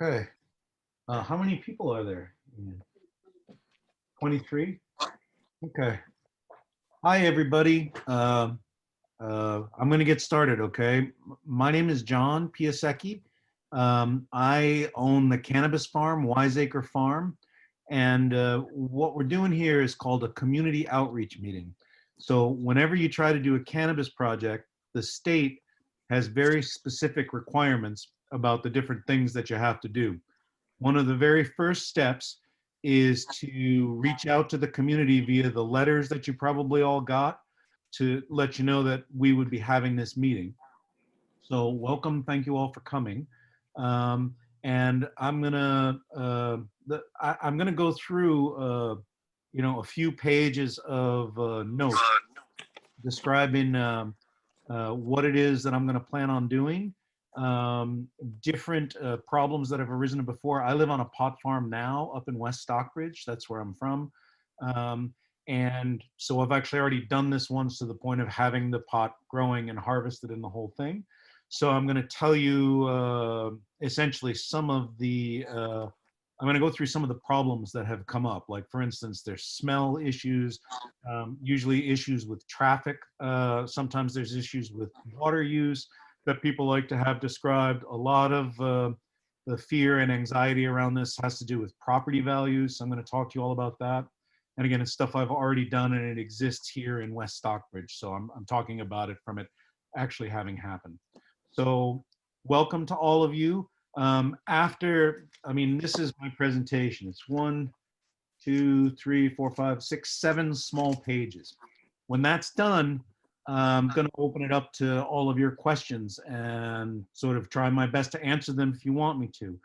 Okay. How many people are there? 23? Okay. Hi, everybody. I'm going to get started, okay? My name is John Piasecki. I own the cannabis farm, Acre Farm. And what we're doing here is called a community outreach meeting. So whenever you try to do a cannabis project, the state has very specific requirements about the different things that you have to do. One of the very first steps is to reach out to the community via the letters that you probably all got to let you know that we would be having this meeting. So welcome, thank you all for coming. And I'm gonna go through a few pages of notes describing what it is that I'm going to plan on doing, different problems that have arisen before. I live on a pot farm now up in West Stockbridge. That's where I'm from. Um, and so I've actually already done this once to the point of having the pot growing and harvested in the whole thing. So I'm going to tell you essentially some of the I'm going to go through some of the problems that have come up. Like, for instance, there's smell issues, usually issues with traffic. Sometimes there's issues with water use that people like to have described. A lot of the fear and anxiety around this has to do with property values. So I'm going to talk to you all about that. And again, it's stuff I've already done and it exists here in West Stockbridge. So I'm talking about it from it actually having happened. So welcome to all of you. This is my presentation. It's 1, 2, 3, 4, 5, 6, 7 small pages. When that's done, I'm going to open it up to all of your questions and sort of try my best to answer them if you want me to.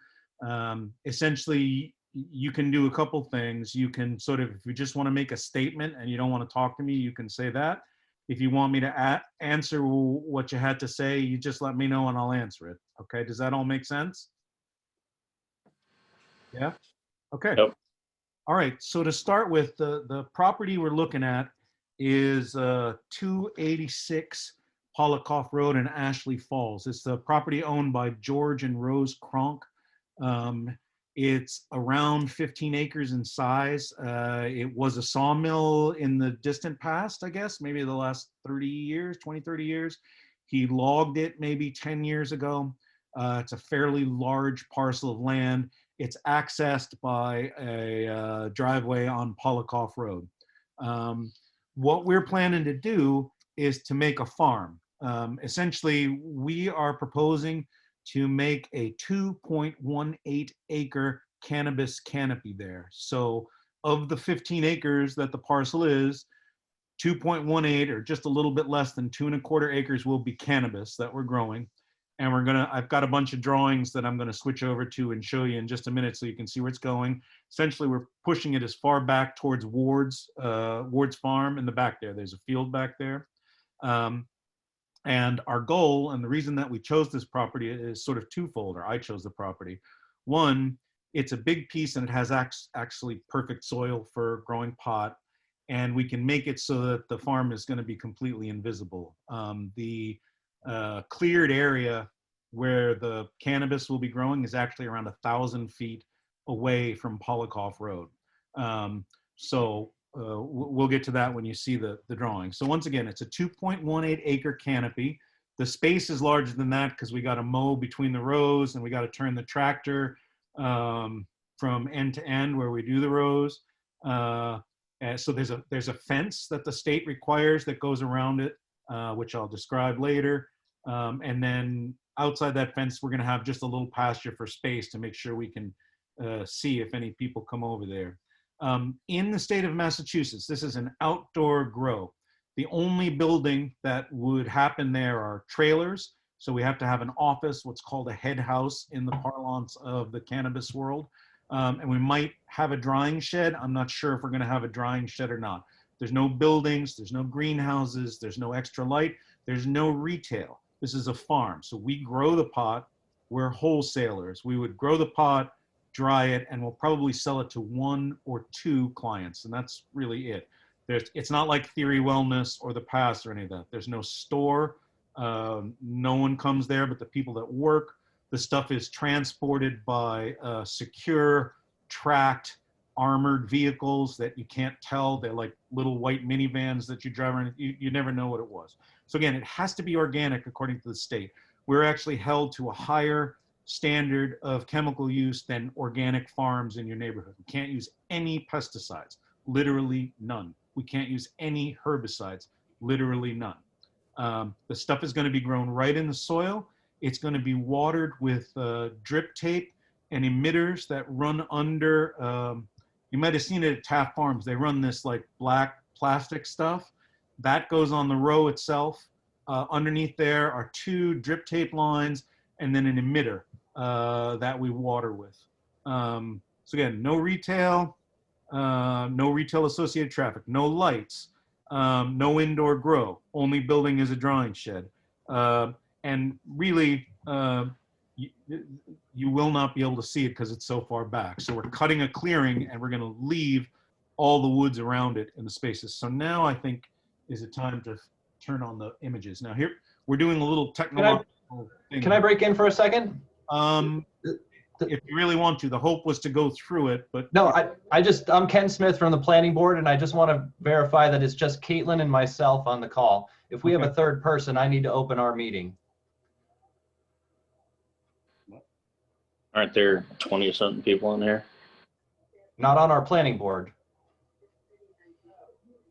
Essentially, you can do a couple things. You can sort of, if you just want to make a statement and you don't want to talk to me, you can say that. If you want me to answer what you had to say, you just let me know and I'll answer it. Okay, does that all make sense? Yeah? Okay. Yep. All right, so to start with, the property we're looking at is 286 Polikoff Road in Ashley Falls. It's the property owned by George and Rose Kronk. It's around 15 acres in size. It was a sawmill in the distant past, I guess, maybe the last 30 years, 20, 30 years. He logged it maybe 10 years ago. It's a fairly large parcel of land. It's accessed by a driveway on Polikoff Road. What we're planning to do is to make a farm. Essentially, we are proposing to make a 2.18 acre cannabis canopy there. So of the 15 acres that the parcel is, 2.18 or just a little bit less than 2.25 acres will be cannabis that we're growing. And I've got a bunch of drawings that I'm gonna switch over to and show you in just a minute so you can see where it's going. Essentially, we're pushing it as far back towards Ward's farm in the back there. There's a field back there. And our goal, and the reason that we chose this property is sort of twofold, or I chose the property. One, it's a big piece and it has actually perfect soil for growing pot. And we can make it so that the farm is going to be completely invisible. The cleared area where the cannabis will be growing is actually around 1,000 feet away from Polikoff Road. We'll get to that when you see the drawing. So once again, it's a 2.18 acre canopy. The space is larger than that because we got to mow between the rows and we got to turn the tractor from end to end where we do the rows. So there's a fence that the state requires that goes around it, which I'll describe later. And then outside that fence, we're going to have just a little pasture for space to make sure we can see if any people come over there. In the state of Massachusetts, this is an outdoor grow. The only building that would happen there are trailers. So we have to have an office, what's called a head house in the parlance of the cannabis world. And we might have a drying shed. I'm not sure if we're going to have a drying shed or not. There's no buildings, there's no greenhouses, there's no extra light, there's no retail. This is a farm. So we grow the pot, we're wholesalers. We would grow the pot, dry it, and we'll probably sell it to 1 or 2 clients. And that's really it. It's not like Theory Wellness or The Pass or any of that. There's no store. No one comes there but the people that work. The stuff is transported by secure, tracked, armored vehicles that you can't tell. They're like little white minivans that you drive around. You never know what it was. So again, it has to be organic according to the state. We're actually held to a higher standard of chemical use than organic farms in your neighborhood. We can't use any pesticides, literally none. We can't use any herbicides, literally none. The stuff is going to be grown right in the soil. It's going to be watered with drip tape and emitters that run under, you might have seen it at Taft Farms. They run this like black plastic stuff. That goes on the row itself. Underneath there are 2 drip tape lines and then an emitter that we water with. So again, no retail associated traffic, no lights, no indoor grow, only building is a drying shed. And really, you will not be able to see it because it's so far back. So we're cutting a clearing and we're going to leave all the woods around it in the spaces. So now I think is it time to turn on the images. Now here, we're doing a little technological thing. Can I break in for a second? If you really want to. The hope was to go through it, but no, I'm Ken Smith from the planning board, and I just want to verify that it's just Caitlin and myself on the call. If we have a third person, I need to open our meeting. Aren't there 20-something people in there? Not on our planning board.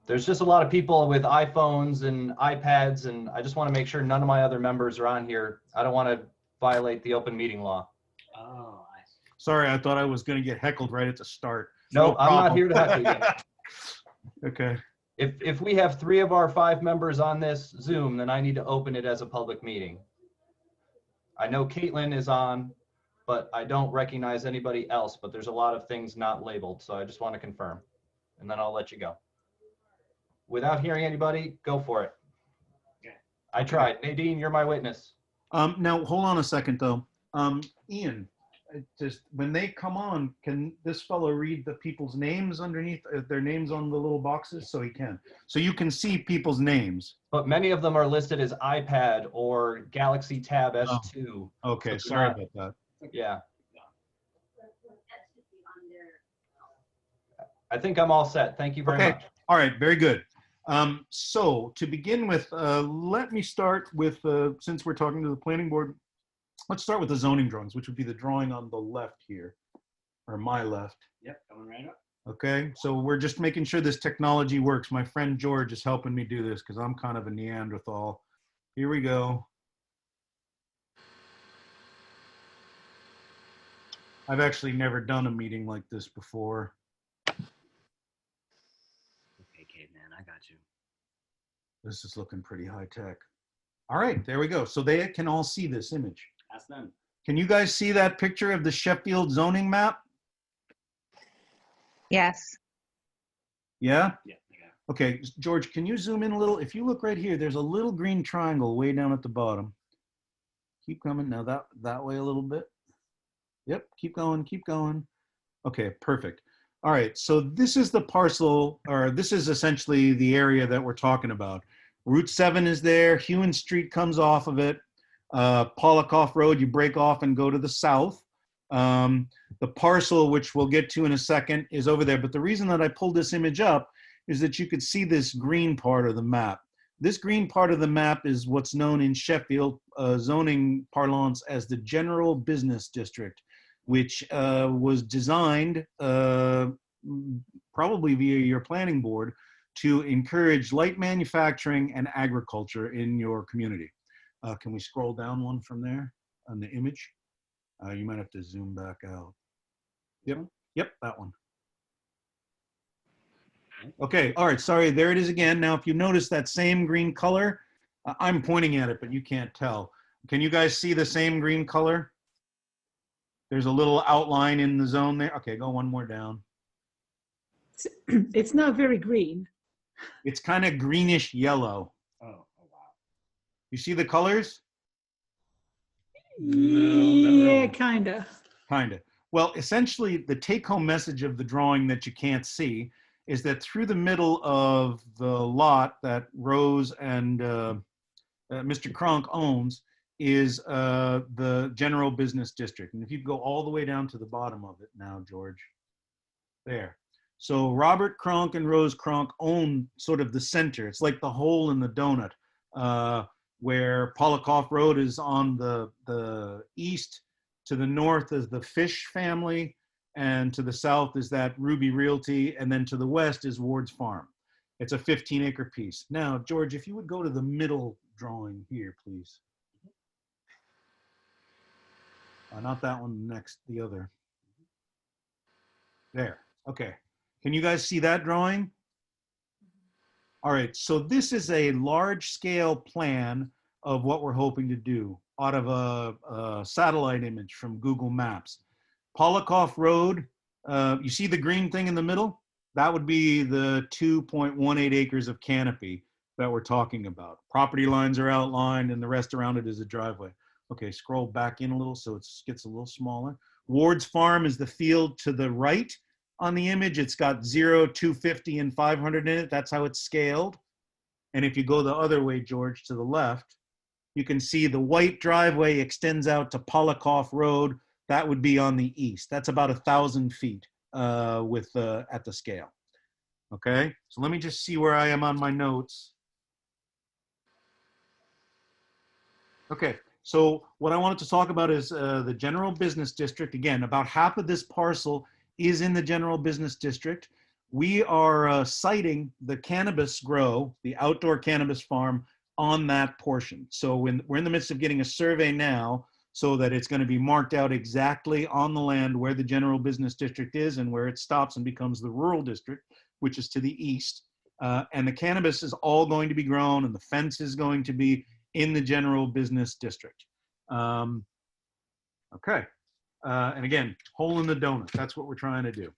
There's just a lot of people with iPhones and iPads, and I just want to make sure none of my other members are on here. I don't want to violate the open meeting law. Oh, sorry, I thought I was going to get heckled right at the start. No, I'm not here to heckle you. Okay. If we have 3 of our 5 members on this Zoom, then I need to open it as a public meeting. I know Caitlin is on, but I don't recognize anybody else, but there's a lot of things not labeled. So I just want to confirm, and then I'll let you go. Without hearing anybody, go for it. Okay. I tried. Nadine, you're my witness. Now, hold on a second, though. Ian, just when they come on, can this fellow read the people's names underneath their names on the little boxes? So he can. So you can see people's names. But many of them are listed as iPad or Galaxy Tab S2. Oh, okay, so sorry about that. Yeah. I think I'm all set. Thank you very much. All right, very good. So to begin with, let me start with, since we're talking to the planning board, let's start with the zoning drawings, which would be the drawing on the left here, or my left. Yep, coming right up. Okay, so we're just making sure this technology works. My friend George is helping me do this because I'm kind of a Neanderthal. Here we go. I've actually never done a meeting like this before. Okay, caveman, I got you. This is looking pretty high tech. All right, there we go. So they can all see this image. Ask them. Can you guys see that picture of the Sheffield zoning map? Yes. Yeah? Yeah, I got it. Okay, George, can you zoom in a little? If you look right here, there's a little green triangle way down at the bottom. Keep coming. Now that way a little bit. Yep, keep going, keep going. Okay, perfect. All right, so this is the parcel, or this is essentially the area that we're talking about. Route 7 is there, Hewen Street comes off of it. Polikoff Road, you break off and go to the south. The parcel, which we'll get to in a second, is over there. But the reason that I pulled this image up is that you could see this green part of the map. This green part of the map is what's known in Sheffield zoning parlance as the General Business District, which was designed probably via your planning board to encourage light manufacturing and agriculture in your community. Can we scroll down one from there on the image? You might have to zoom back out. Yep, that one. Okay, all right, sorry, there it is again. Now, if you notice that same green color, I'm pointing at it, but you can't tell. Can you guys see the same green color? There's a little outline in the zone there. Okay, go one more down. It's not very green. It's kind of greenish yellow. Oh, wow. You see the colors? Yeah, kind of. Kind of. Well, essentially, the take-home message of the drawing that you can't see is that through the middle of the lot that Rose and Mr. Kronk owns is the general business district. And if you go all the way down to the bottom of it now, George, there. So Robert Kronk and Rose Kronk own sort of the center. It's like the hole in the donut, where Polikoff Road is on the east. To the north is the Fish family, and to the south is that Ruby Realty, and then to the west is Ward's Farm. It's a 15-acre piece. Now, George, if you would go to the middle drawing here, please. Not that one, next, the other. There, okay. Can you guys see that drawing? All right, so this is a large-scale plan of what we're hoping to do out of a satellite image from Google Maps. Polikoff Road, you see the green thing in the middle? That would be the 2.18 acres of canopy that we're talking about. Property lines are outlined and the rest around it is a driveway. Okay, scroll back in a little so it gets a little smaller. Ward's Farm is the field to the right on the image. It's got 0, 250, and 500 in it. That's how it's scaled. And if you go the other way, George, to the left, you can see the white driveway extends out to Polikoff Road. That would be on the east. That's about 1,000 feet at the scale. Okay, so let me just see where I am on my notes. Okay, so what I wanted to talk about is the general business district. Again, about half of this parcel is in the general business district. We are siting the cannabis grow, the outdoor cannabis farm, on that portion. So we're in the midst of getting a survey now so that it's going to be marked out exactly on the land where the general business district is and where it stops and becomes the rural district, which is to the east. And the cannabis is all going to be grown and the fence is going to be in the general business district. Okay. And again, hole in the donut, that's what we're trying to do.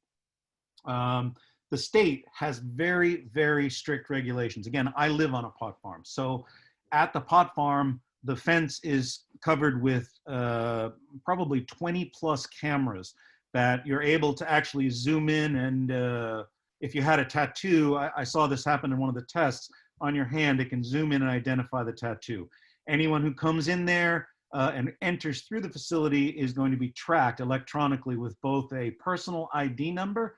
The state has very, very strict regulations. Again, I live on a pot farm. So at the pot farm, the fence is covered with probably 20 plus cameras that you're able to actually zoom in. And if you had a tattoo, I saw this happen in one of the tests, on your hand, it can zoom in and identify the tattoo. Anyone who comes in there and enters through the facility is going to be tracked electronically with both a personal ID number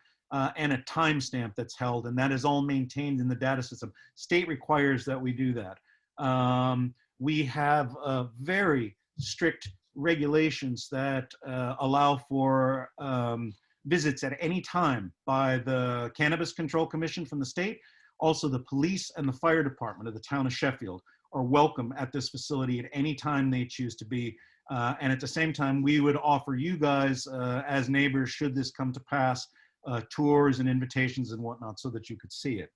and a timestamp that's held, and that is all maintained in the data system. State requires that we do that. We have very strict regulations that allow for visits at any time by the Cannabis Control Commission from the state. Also, the police and the fire department of the town of Sheffield are welcome at this facility at any time they choose to be. And at the same time, we would offer you guys as neighbors, should this come to pass, tours and invitations and whatnot so that you could see it.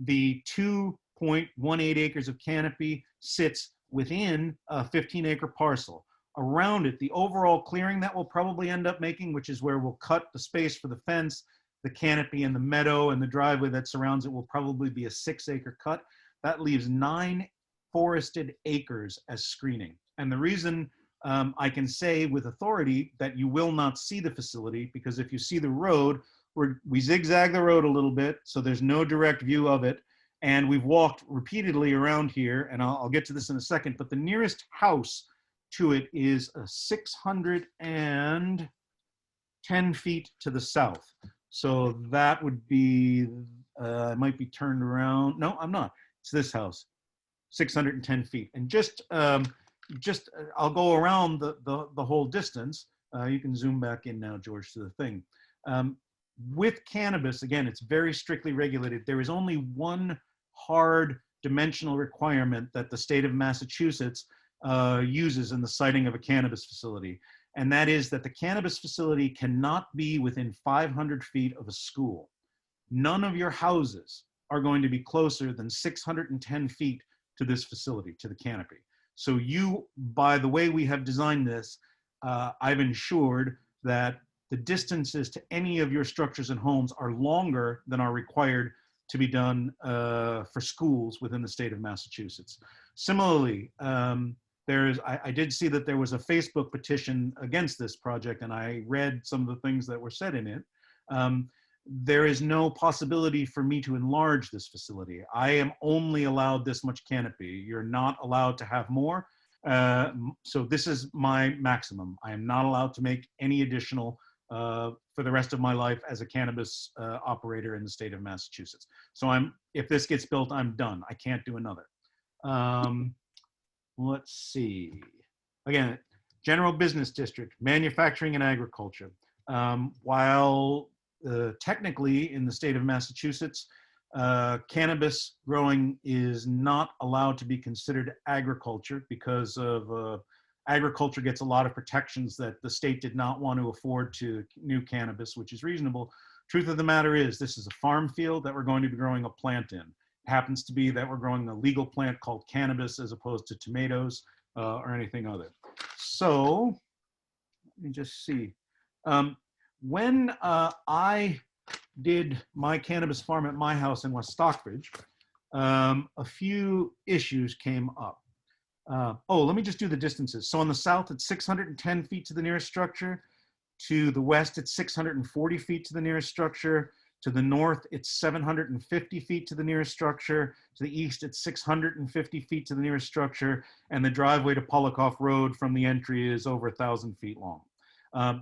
The 2.18 acres of canopy sits within a 15-acre parcel. Around it, the overall clearing that we'll probably end up making, which is where we'll cut the space for the fence, the canopy and the meadow and the driveway that surrounds it, will probably be a 6-acre cut. That leaves 9 forested acres as screening. And the reason I can say with authority that you will not see the facility, because if you see the road, we zigzag the road a little bit, so there's no direct view of it. And we've walked repeatedly around here, and I'll get to this in a second, but the nearest house to it is 610 feet to the south. So that would be, I might be turned around. No, I'm not. It's this house, 610 feet. And I'll go around the whole distance. You can zoom back in now, George, to the thing. With cannabis, again, it's very strictly regulated. There is only one hard dimensional requirement that the state of Massachusetts uses in the siting of a cannabis facility. And that is that the cannabis facility cannot be within 500 feet of a school. None of your houses are going to be closer than 610 feet to this facility, to the canopy. So you, by the way we have designed this, I've ensured that the distances to any of your structures and homes are longer than are required to be done for schools within the state of Massachusetts. Similarly, I did see that there was a Facebook petition against this project, and I read some of the things that were said in it. There is no possibility for me to enlarge this facility. I am only allowed this much canopy. You're not allowed to have more. So this is my maximum. I am not allowed to make any additional for the rest of my life as a cannabis operator in the state of Massachusetts. So if this gets built, I'm done. I can't do another. Let's see. Again, general business district, manufacturing and agriculture. While technically in the state of Massachusetts, cannabis growing is not allowed to be considered agriculture because of agriculture gets a lot of protections that the state did not want to afford to new cannabis, which is reasonable. Truth of the matter is this is a farm field that we're going to be growing a plant in. It happens to be that we're growing a legal plant called cannabis as opposed to tomatoes or anything other. So let me just see. When I did my cannabis farm at my house in West Stockbridge, a few issues came up. Let me just do the distances. So on the south, it's 610 feet to the nearest structure. To the west, it's 640 feet to the nearest structure. To the north, it's 750 feet to the nearest structure. To the east, it's 650 feet to the nearest structure. And the driveway to Polikoff Road from the entry is over 1,000 feet long.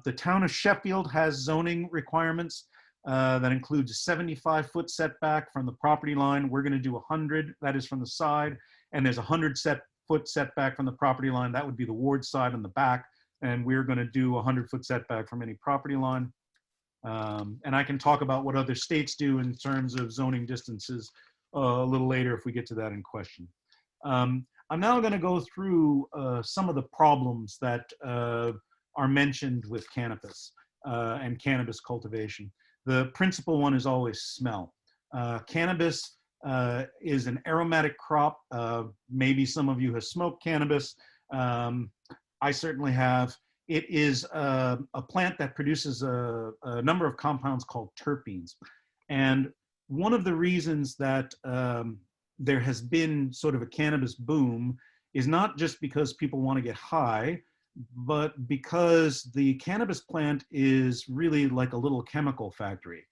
The town of Sheffield has zoning requirements that includes a 75-foot setback from the property line. We're going to do 100, that is from the side. And there's a 100-foot setback from the property line. That would be the ward side on the back. And we're going to do a 100-foot setback from any property line. And I can talk about what other states do in terms of zoning distances a little later if we get to that in question. I'm now going to go through some of the problems that are mentioned with cannabis and cannabis cultivation. The principal one is always smell. Cannabis is an aromatic crop. Maybe some of you have smoked cannabis. I certainly have. It is a plant that produces a number of compounds called terpenes. And one of the reasons that there has been sort of a cannabis boom is not just because people want to get high, but because the cannabis plant is really like a little chemical factory.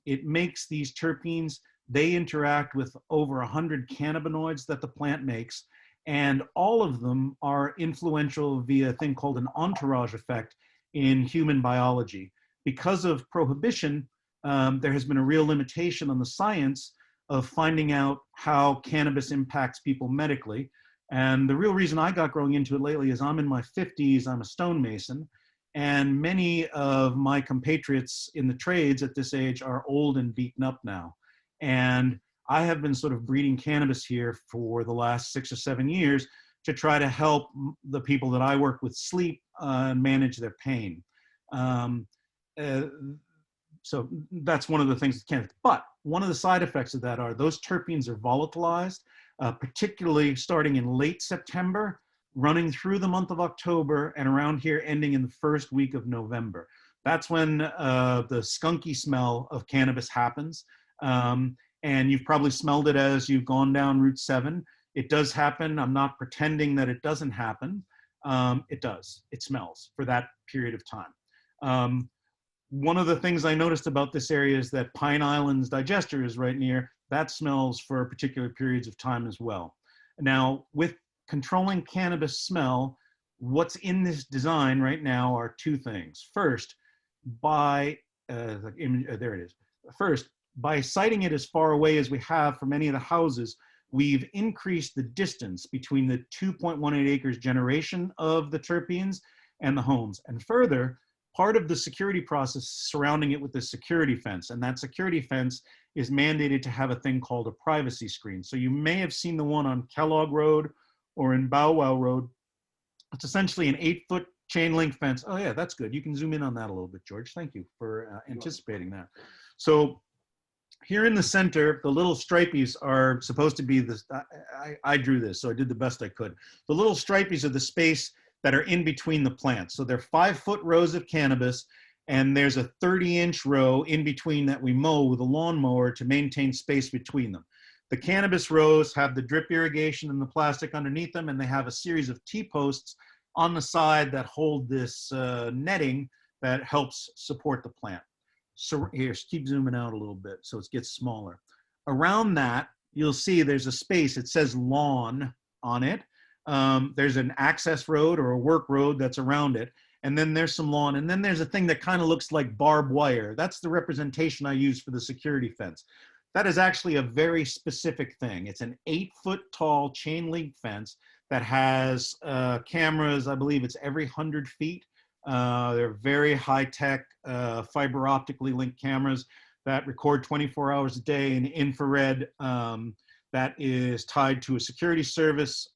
It makes these terpenes. They interact with over 100 cannabinoids that the plant makes, and all of them are influential via a thing called an entourage effect in human biology. Because of prohibition, there has been a real limitation on the science of finding out how cannabis impacts people medically. And the real reason I got growing into it lately is I'm in my 50s, I'm a stonemason, and many of my compatriots in the trades at this age are old and beaten up now. And I have been sort of breeding cannabis here for the last 6 or 7 years to try to help the people that I work with sleep and manage their pain. So that's one of the things that cannabis, but one of the side effects of that are those terpenes are volatilized, particularly starting in late September, running through the month of October, and around here ending in the first week of November. That's when the skunky smell of cannabis happens. And you've probably smelled it as you've gone down Route 7. It does happen. I'm not pretending that it doesn't happen. It does. It smells for that period of time. One of the things I noticed about this area is that Pine Island's digester is right near. That smells for particular periods of time as well. Now, with controlling cannabis smell, what's in this design right now are two things. First, there it is. First, by siting it as far away as we have from any of the houses, we've increased the distance between the 2.18 acres generation of the terpenes and the homes. And further, part of the security process surrounding it with the security fence, and that security fence is mandated to have a thing called a privacy screen. So you may have seen the one on Kellogg Road or in Bow Wow Road. It's essentially an 8-foot chain link fence. Oh yeah, that's good. You can zoom in on that a little bit, George. Thank you for anticipating that. So here in the center, the little stripies are supposed to be this. I drew this, so I did the best I could. The little stripies are the space that are in between the plants. So they're 5-foot rows of cannabis, and there's a 30-inch row in between that we mow with a lawnmower to maintain space between them. The cannabis rows have the drip irrigation and the plastic underneath them, and they have a series of T-posts on the side that hold this netting that helps support the plant. So here, keep zooming out a little bit so it gets smaller. Around that, you'll see there's a space. It says lawn on it. There's an access road or a work road that's around it. And then there's some lawn. And then there's a thing that kind of looks like barbed wire. That's the representation I use for the security fence. That is actually a very specific thing. It's an 8-foot tall chain link fence that has cameras. I believe it's every 100 feet. They're very high tech fiber optically linked cameras that record 24 hours a day in infrared, that is tied to a security service,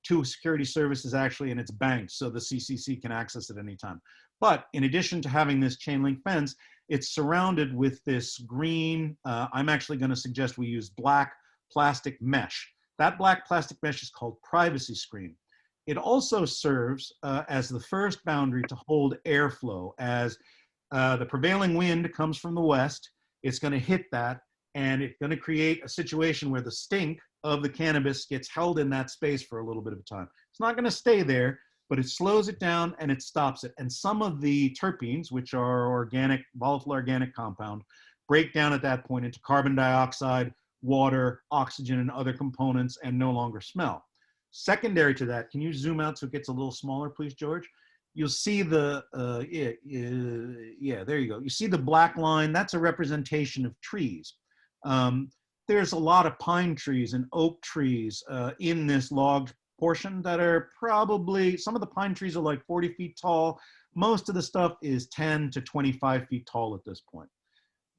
two security services actually, and it's banked so the CCC can access it anytime. But in addition to having this chain link fence, it's surrounded with this green, I'm actually going to suggest we use black plastic mesh. That black plastic mesh is called privacy screen. It also serves as the first boundary to hold airflow. As the prevailing wind comes from the west, it's going to hit that, and it's going to create a situation where the stink of the cannabis gets held in that space for a little bit of time. It's not going to stay there, but it slows it down and it stops it. And some of the terpenes, which are organic, volatile organic compound, break down at that point into carbon dioxide, water, oxygen, and other components, and no longer smell. Secondary to that, can you zoom out so it gets a little smaller, please, George? You'll see the, yeah, there you go. You see the black line, that's a representation of trees. There's a lot of pine trees and oak trees in this logged portion that are probably, some of the pine trees are like 40 feet tall. Most of the stuff is 10 to 25 feet tall at this point.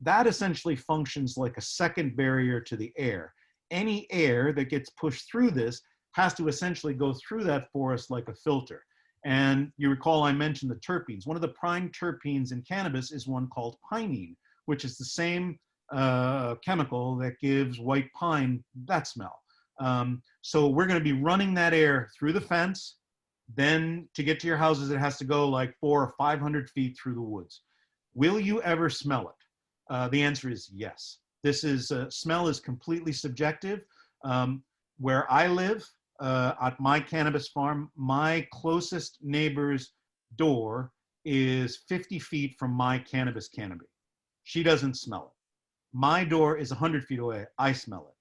That essentially functions like a second barrier to the air. Any air that gets pushed through this has to essentially go through that forest like a filter. And you recall I mentioned the terpenes. One of the prime terpenes in cannabis is one called pinene, which is the same chemical that gives white pine that smell. So we're going to be running that air through the fence. Then to get to your houses, it has to go like 400 or 500 feet through the woods. Will you ever smell it? The answer is yes. This is, smell is completely subjective. Where I live, at my cannabis farm, my closest neighbor's door is 50 feet from my cannabis canopy. She doesn't smell it. My door is 100 feet away. I smell it.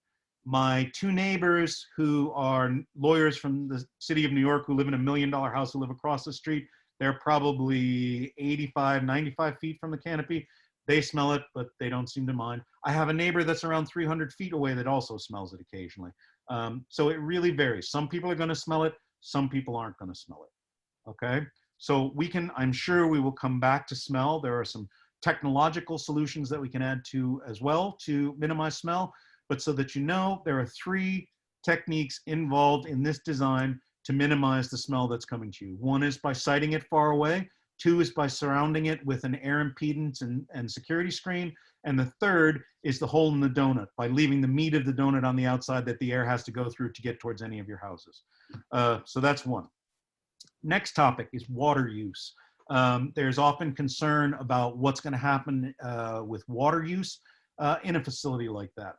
My two neighbors who are lawyers from the city of New York who live in $1 million house who live across the street, they're probably 85, 95 feet from the canopy. They smell it, but they don't seem to mind. I have a neighbor that's around 300 feet away that also smells it occasionally. So it really varies. Some people are going to smell it. Some people aren't going to smell it. Okay. So we can, I'm sure we will come back to smell. There are some technological solutions that we can add to as well to minimize smell. But so that you know, there are 3 techniques involved in this design to minimize the smell that's coming to you. 1 is by siting it far away. 2 is by surrounding it with an air impedance and security screen. And the 3rd is the hole in the donut, by leaving the meat of the donut on the outside that the air has to go through to get towards any of your houses. So that's 1. Next topic is water use. There's often concern about what's going to happen with water use in a facility like that.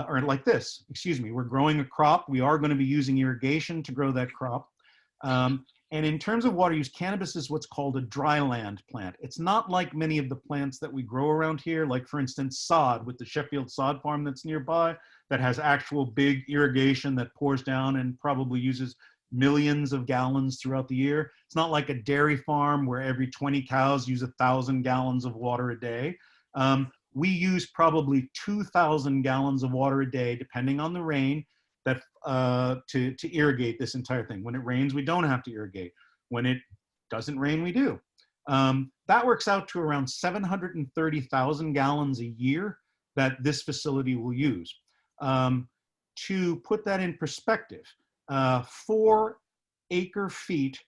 Or like this, excuse me, we're growing a crop. We are going to be using irrigation to grow that crop. And in terms of water use, cannabis is what's called a dry land plant. It's not like many of the plants that we grow around here, like for instance, sod with the Sheffield sod farm that's nearby that has actual big irrigation that pours down and probably uses millions of gallons throughout the year. It's not like a dairy farm where every 20 cows use 1,000 gallons of water a day. We use probably 2,000 gallons of water a day, depending on the rain, that to irrigate this entire thing. When it rains, we don't have to irrigate. When it doesn't rain, we do. That works out to around 730,000 gallons a year that this facility will use. To put that in perspective, 4 acre feet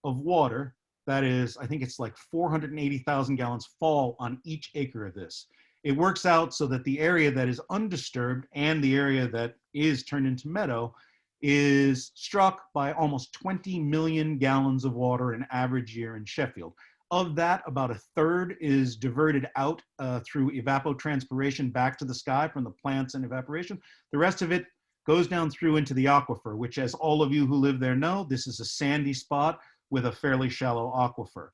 of water, that is, I think it's like 480,000 gallons fall on each acre of this. It works out so that the area that is undisturbed and the area that is turned into meadow is struck by almost 20 million gallons of water an average year in Sheffield. Of that, about 1/3 is diverted out through evapotranspiration back to the sky from the plants and evaporation. The rest of it goes down through into the aquifer, which, as all of you who live there know, this is a sandy spot with a fairly shallow aquifer.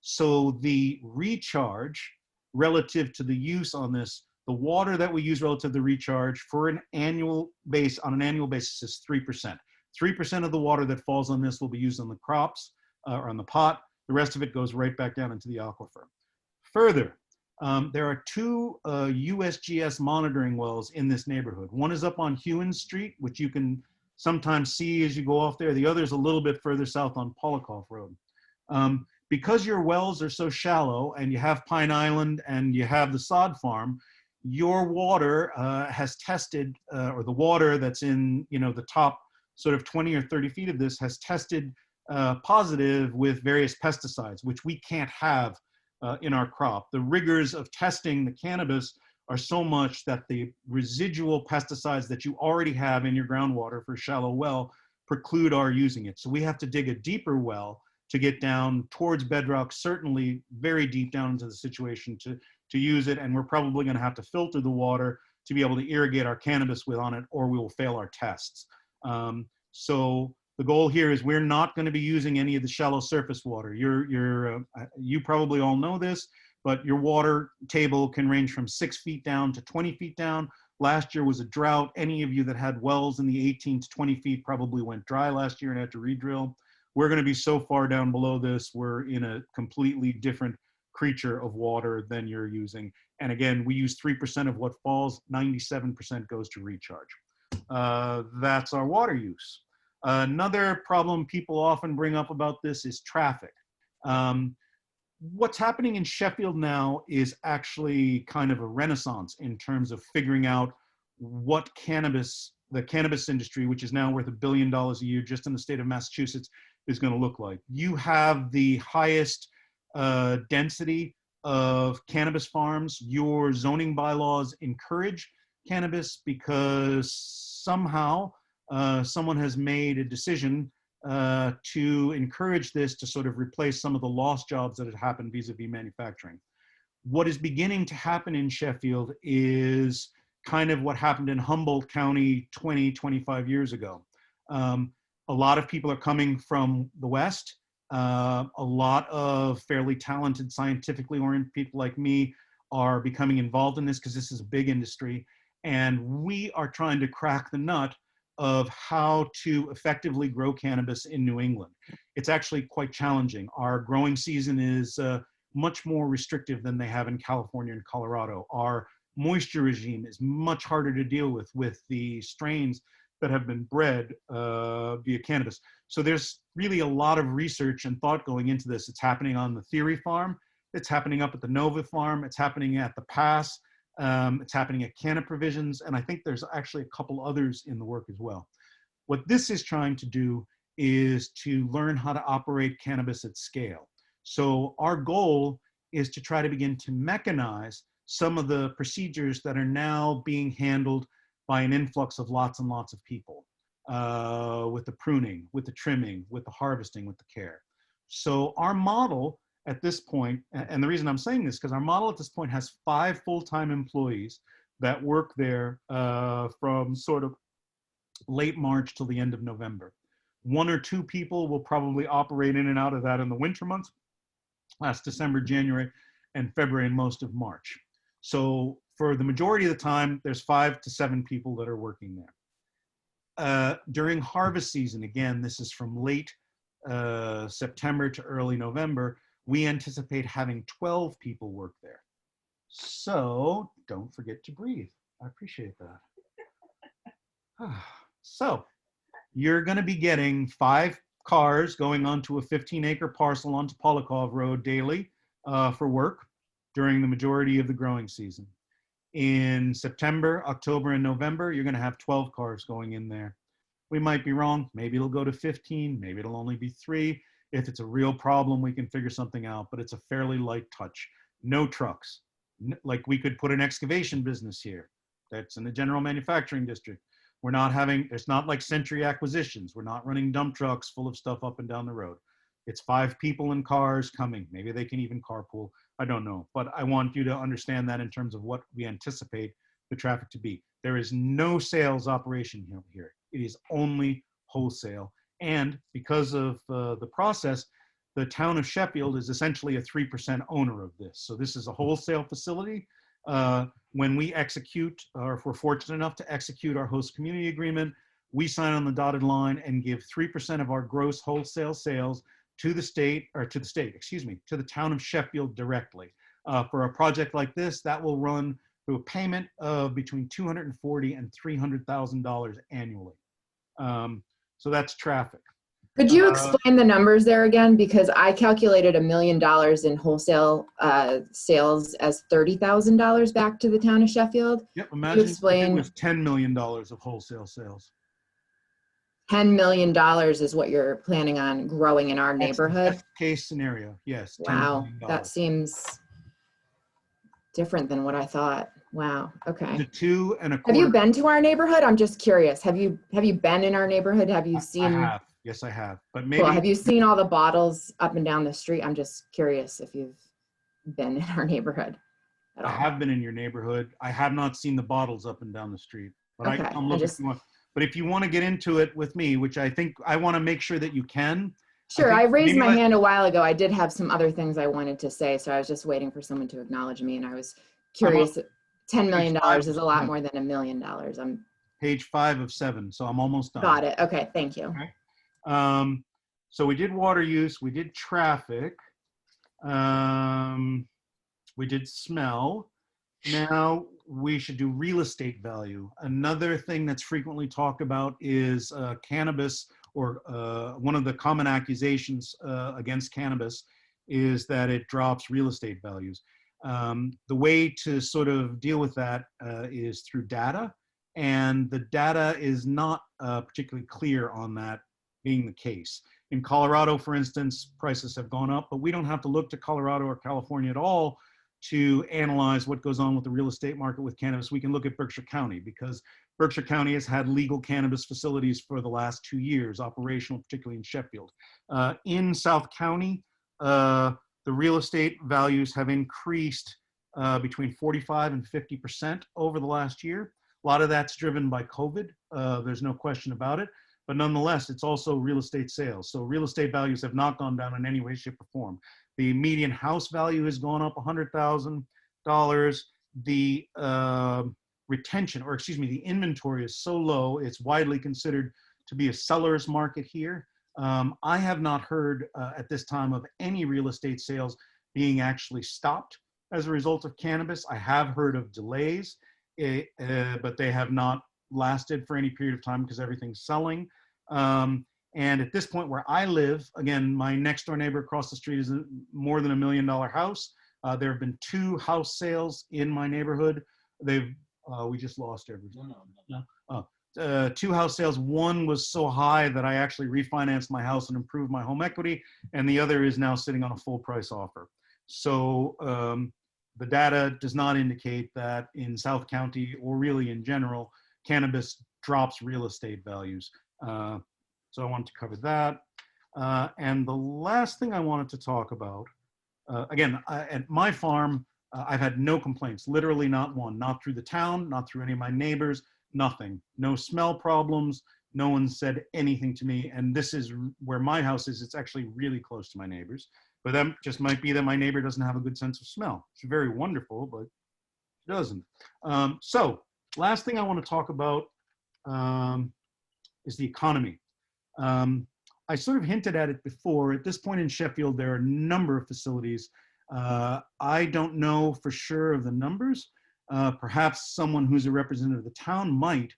So the recharge relative to the use on this, the water that we use relative to the recharge for an annual base, on an annual basis, is 3%. 3% of the water that falls on this will be used on the crops or on the pot. The rest of it goes right back down into the aquifer. Further, there are two USGS monitoring wells in this neighborhood. One is up on Hewen Street, which you can sometimes see as you go off there. The other is a little bit further south on Polikoff Road. Because your wells are so shallow and you have Pine Island and you have the sod farm, your water has tested, or the water that's in the top sort of 20 or 30 feet of this has tested positive with various pesticides, which we can't have in our crop. The rigors of testing the cannabis are so much that the residual pesticides that you already have in your groundwater for a shallow well preclude our using it. So we have to dig a deeper well to get down towards bedrock, certainly very deep down into the situation to use it. And we're probably gonna have to filter the water to be able to irrigate our cannabis with on it, or we will fail our tests. So the goal here is we're not going to be using any of the shallow surface water. You probably all know this, but your water table can range from 6 feet down to 20 feet down. Last year was a drought. Any of you that had wells in the 18 to 20 feet probably went dry last year and had to re-drill. We're going to be so far down below this, we're in a completely different creature of water than you're using. And again, we use 3% of what falls, 97% goes to recharge. That's our water use. Another problem people often bring up about this is traffic. What's happening in Sheffield now is actually kind of a renaissance in terms of figuring out what the cannabis industry, which is now worth $1 billion a year just in the state of Massachusetts, is going to look like. You have the highest density of cannabis farms. Your zoning bylaws encourage cannabis because somehow someone has made a decision to encourage this to sort of replace some of the lost jobs that had happened vis-a-vis manufacturing. What is beginning to happen in Sheffield is kind of what happened in Humboldt County 20, 25 years ago. A lot of people are coming from the West. A lot of fairly talented, scientifically oriented people like me are becoming involved in this because this is a big industry. And we are trying to crack the nut of how to effectively grow cannabis in New England. It's actually quite challenging. Our growing season is much more restrictive than they have in California and Colorado. Our moisture regime is much harder to deal with the strains that have been bred via cannabis. So there's really a lot of research and thought going into this. It's happening on the Theory Farm. It's happening up at the Nova Farm. It's happening at the Pass. It's happening at Canna Provisions. And I think there's actually a couple others in the work as well. What this is trying to do is to learn how to operate cannabis at scale. So our goal is to try to begin to mechanize some of the procedures that are now being handled by an influx of lots and lots of people, with the pruning, with the trimming, with the harvesting, with the care. So our model at this point, and the reason I'm saying this, because our model at this point has 5 full-time employees that work there from sort of late March till the end of November. 1 or 2 people will probably operate in and out of that in the winter months. That's December, January, and February, and most of March. So for the majority of the time, there's 5 to 7 people that are working there. During harvest season, again, this is from late September to early November, we anticipate having 12 people work there. So don't forget to breathe. I appreciate that. So you're going to be getting 5 cars going onto a 15-acre parcel onto Polikoff Road daily for work during the majority of the growing season. In September, October, and November, you're going to have 12 cars going in there. We might be wrong. Maybe it'll go to 15. Maybe it'll only be 3. If it's a real problem, we can figure something out, but it's a fairly light touch. No trucks. Like we could put an excavation business here. That's in the general manufacturing district. We're not having, it's not like Century Acquisitions. We're not running dump trucks full of stuff up and down the road. It's 5 people in cars coming. Maybe they can even carpool. I don't know, but I want you to understand that in terms of what we anticipate the traffic to be. There is no sales operation here. It is only wholesale. And because of the process, the town of Sheffield is essentially a 3% owner of this. So this is a wholesale facility. When we execute, or if we're fortunate enough to execute our host community agreement, we sign on the dotted line and give 3% of our gross wholesale sales to the state, or to the state, excuse me, to the town of Sheffield directly. For a project like this, that will run through a payment of between $240,000 and $300,000 annually. So that's traffic. Could you explain the numbers there again? Because I calculated $1 million in wholesale sales as $30,000 back to the town of Sheffield. Yep, imagine if it explain- was $10 million of wholesale sales. $10 million is what you're planning on growing in our That's the neighborhood. best case scenario, yes. $10 Wow, million. that seems different than what I thought. Wow, okay. The 2.25. Have you been to our neighborhood? I'm just curious. Have you been in our neighborhood? Have you seen? I have. Yes, I have. But maybe. Cool. Have you seen all the bottles up and down the street? I'm just curious if you've been in our neighborhood at I all. have been in your neighborhood. I have not seen the bottles up and down the street. But Okay, I can come look if you want. But if you want to get into it with me, which I think I want to make sure that you can. Sure, I think raised maybe my let- hand a while ago. I did have some other things I wanted to say, so I was just waiting for someone to acknowledge me, and I was curious. $10 million is a lot more than $1 million. I'm Page 5 of 7. So I'm almost done. got it. Okay, thank you. So we did water use, we did traffic, we did smell. Now we should do real estate value. Another thing that's frequently talked about is cannabis, or one of the common accusations against cannabis is that it drops real estate values. The way to sort of deal with that is through data, and the data is not particularly clear on that being the case. In Colorado, for instance, prices have gone up, but we don't have to look to Colorado or California at all to analyze what goes on with the real estate market with cannabis. We can look at Berkshire County, because Berkshire County has had legal cannabis facilities for the last 2 years, operational, particularly in Sheffield. In South County, the real estate values have increased between 45 and 50% over the last year. A lot of that's driven by COVID. There's no question about it. But nonetheless, it's also real estate sales. So real estate values have not gone down in any way, shape, or form. The median house value has gone up $100,000. The retention, or excuse me, the inventory is so low, it's widely considered to be a seller's market here. I have not heard at this time of any real estate sales being actually stopped as a result of cannabis. I have heard of delays, but they have not lasted for any period of time because everything's selling. And at this point where I live, again, my next door neighbor across the street is more than $1 million house. There have been 2 house sales in my neighborhood. We just lost everything. No. 2 house sales. One was so high that I actually refinanced my house and improved my home equity, and the other is now sitting on a full price offer. So the data does not indicate that in South County, or really in general, cannabis drops real estate values. So I wanted to cover that. And the last thing I wanted to talk about, again, at my farm, I've had no complaints, literally not one, not through the town, not through any of my neighbors, nothing. No smell problems. No one said anything to me. And this is where my house is. It's actually really close to my neighbors. But that just might be that my neighbor doesn't have a good sense of smell. It's very wonderful, but it doesn't. So last thing I want to talk about is the economy. I sort of hinted at it before. At this point in Sheffield, there are a number of facilities. I don't know for sure of the numbers. Perhaps someone who's a representative of the town might,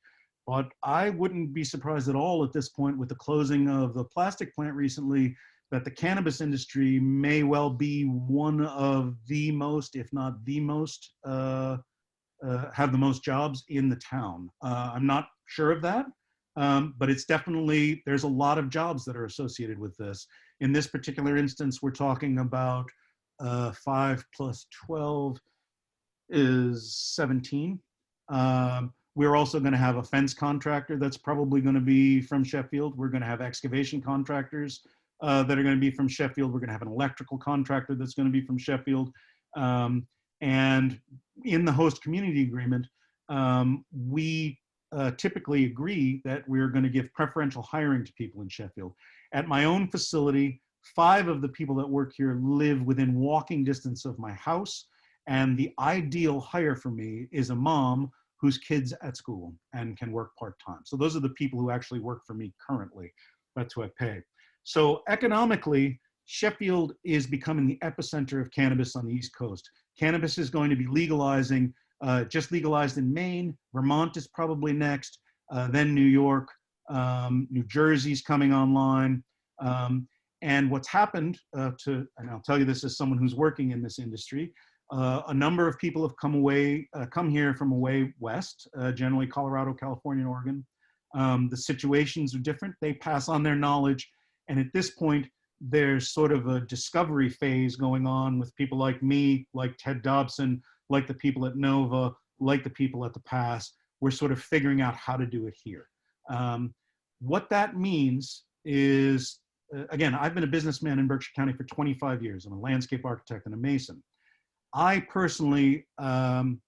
but I wouldn't be surprised at all at this point with the closing of the plastic plant recently that the cannabis industry may well be one of the most, if not the most, have the most jobs in the town. I'm not sure of that. But it's definitely, there's a lot of jobs that are associated with this. In this particular instance, we're talking about 5 plus 12 is 17. We're also going to have a fence contractor that's probably going to be from Sheffield. We're going to have excavation contractors that are going to be from Sheffield. We're going to have an electrical contractor that's going to be from Sheffield. And in the host community agreement, we typically agree that we're going to give preferential hiring to people in Sheffield. At my own facility, 5 of the people that work here live within walking distance of my house. And the ideal hire for me is a mom whose kids at school and can work part-time. So those are the people who actually work for me currently. That's who I pay. So economically, Sheffield is becoming the epicenter of cannabis on the East Coast. Cannabis is going to be legalizing, just legalized in Maine. Vermont is probably next, then New York, New Jersey's coming online. And what's happened and I'll tell you this as someone who's working in this industry, a number of people have come here from away west, generally Colorado, California, and Oregon. The situations are different. They pass on their knowledge. And at this point, there's sort of a discovery phase going on with people like me, like Ted Dobson, like the people at Nova, like the people at the Pass. We're sort of figuring out how to do it here. What that means is, again, I've been a businessman in Berkshire County for 25 years. I'm a landscape architect and a mason. I personally am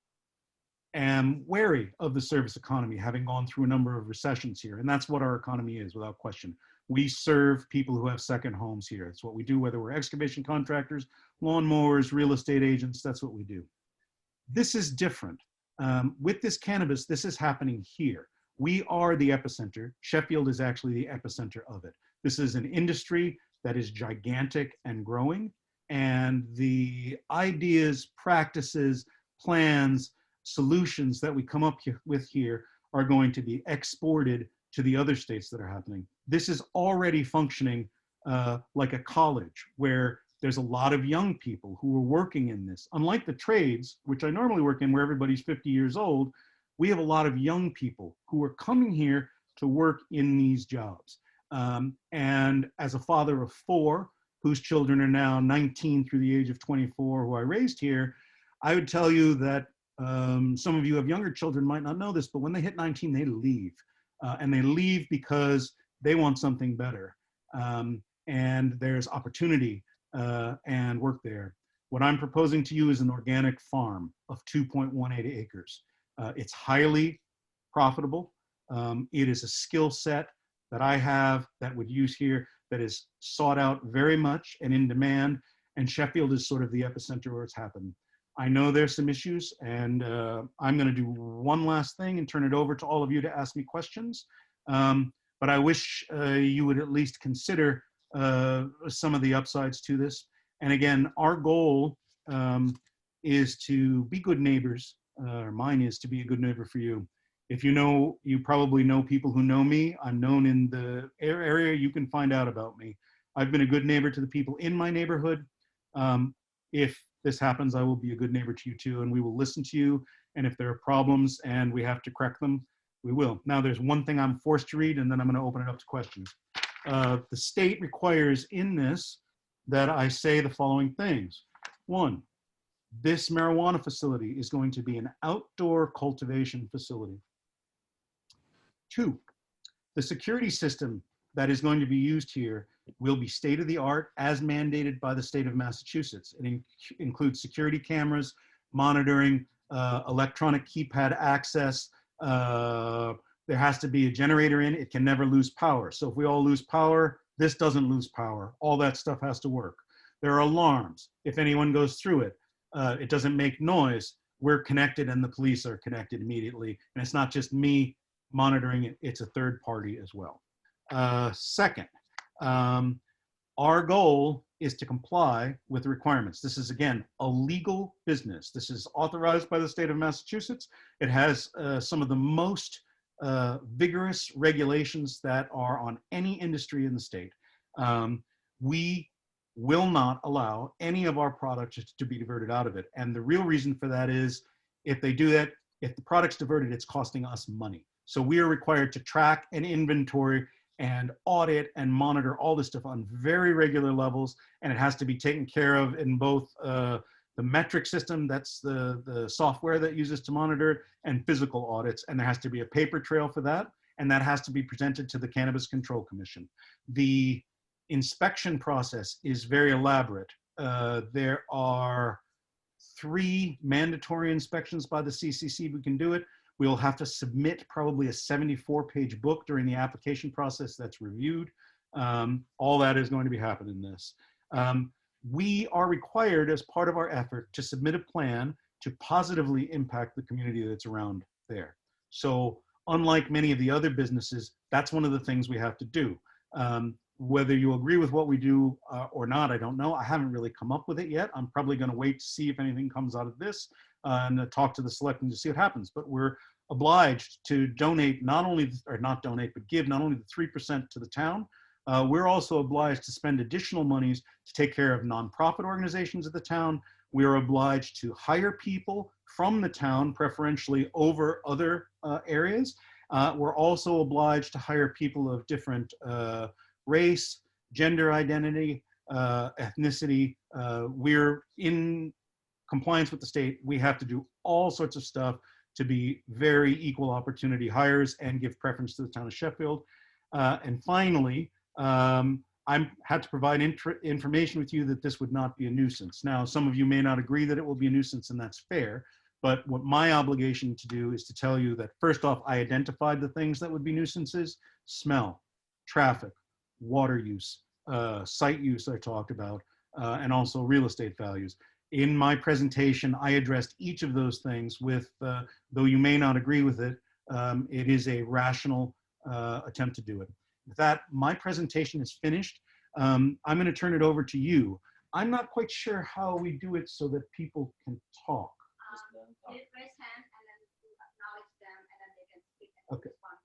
wary of the service economy, having gone through a number of recessions here. And that's what our economy is, without question. We serve people who have second homes here. It's what we do, whether we're excavation contractors, lawnmowers, real estate agents, that's what we do. This is different. With this cannabis, this is happening here. We are the epicenter. Sheffield is actually the epicenter of it. This is an industry that is gigantic and growing. And the ideas, practices, plans, solutions that we come up with here are going to be exported to the other states that are happening. This is already functioning like a college where there's a lot of young people who are working in this. Unlike the trades, which I normally work in where everybody's 50 years old, we have a lot of young people who are coming here to work in these jobs. And as a father of 4, whose children are now 19 through the age of 24, who I raised here, I would tell you that some of you have younger children might not know this, but when they hit 19, they leave. And they leave because they want something better. And there's opportunity and work there. What I'm proposing to you is an organic farm of 2.18 acres. It's highly profitable. It is a skill set that I have that would use here that is sought out very much and in demand. And Sheffield is sort of the epicenter where it's happened. I know there's some issues, and I'm going to do one last thing and turn it over to all of you to ask me questions. But I wish you would at least consider some of the upsides to this. And again, our goal is to be good neighbors, or mine is to be a good neighbor for you. If you probably know people who know me. I'm known in the area. You can find out about me. I've been a good neighbor to the people in my neighborhood. If this happens, I will be a good neighbor to you too, and we will listen to you. And if there are problems and we have to correct them, we will. Now, there's one thing I'm forced to read, and then I'm going to open it up to questions. The state requires in this that I say the following things. 1, this marijuana facility is going to be an outdoor cultivation facility. 2, the security system that is going to be used here will be state-of-the-art as mandated by the state of Massachusetts. It includes security cameras, monitoring, electronic keypad access. There has to be a generator in. It can never lose power. So if we all lose power, this doesn't lose power. All that stuff has to work. There are alarms. If anyone goes through it, it doesn't make noise. We're connected and the police are connected immediately. And it's not just me monitoring it, it's a third party as well. Second, our goal is to comply with the requirements. This is, again, a legal business. This is authorized by the state of Massachusetts. It has some of the most vigorous regulations that are on any industry in the state. We will not allow any of our products to be diverted out of it. And the real reason for that is if they do that, if the product's diverted, it's costing us money. So we are required to track and inventory and audit and monitor all this stuff on very regular levels. And it has to be taken care of in both the metric system, that's the software that uses to monitor it, and physical audits. And there has to be a paper trail for that. And that has to be presented to the Cannabis Control Commission. The inspection process is very elaborate. There are 3 mandatory inspections by the CCC. We can do it. We'll have to submit probably a 74-page book during the application process that's reviewed. All that is going to be happening in this. We are required as part of our effort to submit a plan to positively impact the community that's around there. So unlike many of the other businesses, that's one of the things we have to do. Whether you agree with what we do or not, I don't know. I haven't really come up with it yet. I'm probably going to wait to see if anything comes out of this and talk to the selectmen to see what happens. But we're obliged to donate not only, or not donate, but give not only the 3% to the town. We're also obliged to spend additional monies to take care of nonprofit organizations of the town. We are obliged to hire people from the town, preferentially over other areas. We're also obliged to hire people of different race, gender identity, ethnicity. We're in compliance with the state. We have to do all sorts of stuff to be very equal opportunity hires and give preference to the town of Sheffield. And finally, I had to provide information with you that this would not be a nuisance. Now, some of you may not agree that it will be a nuisance, and that's fair. But what my obligation to do is to tell you that, first off, I identified the things that would be nuisances: smell, traffic, water use, site use I talked about, and also real estate values. In my presentation, I addressed each of those things with, though you may not agree with it, it is a rational attempt to do it. With that, my presentation is finished. I'm going to turn it over to you. I'm not quite sure how we do it so that people can talk. Raise hand and then you acknowledge them and then they can speak and Okay. respond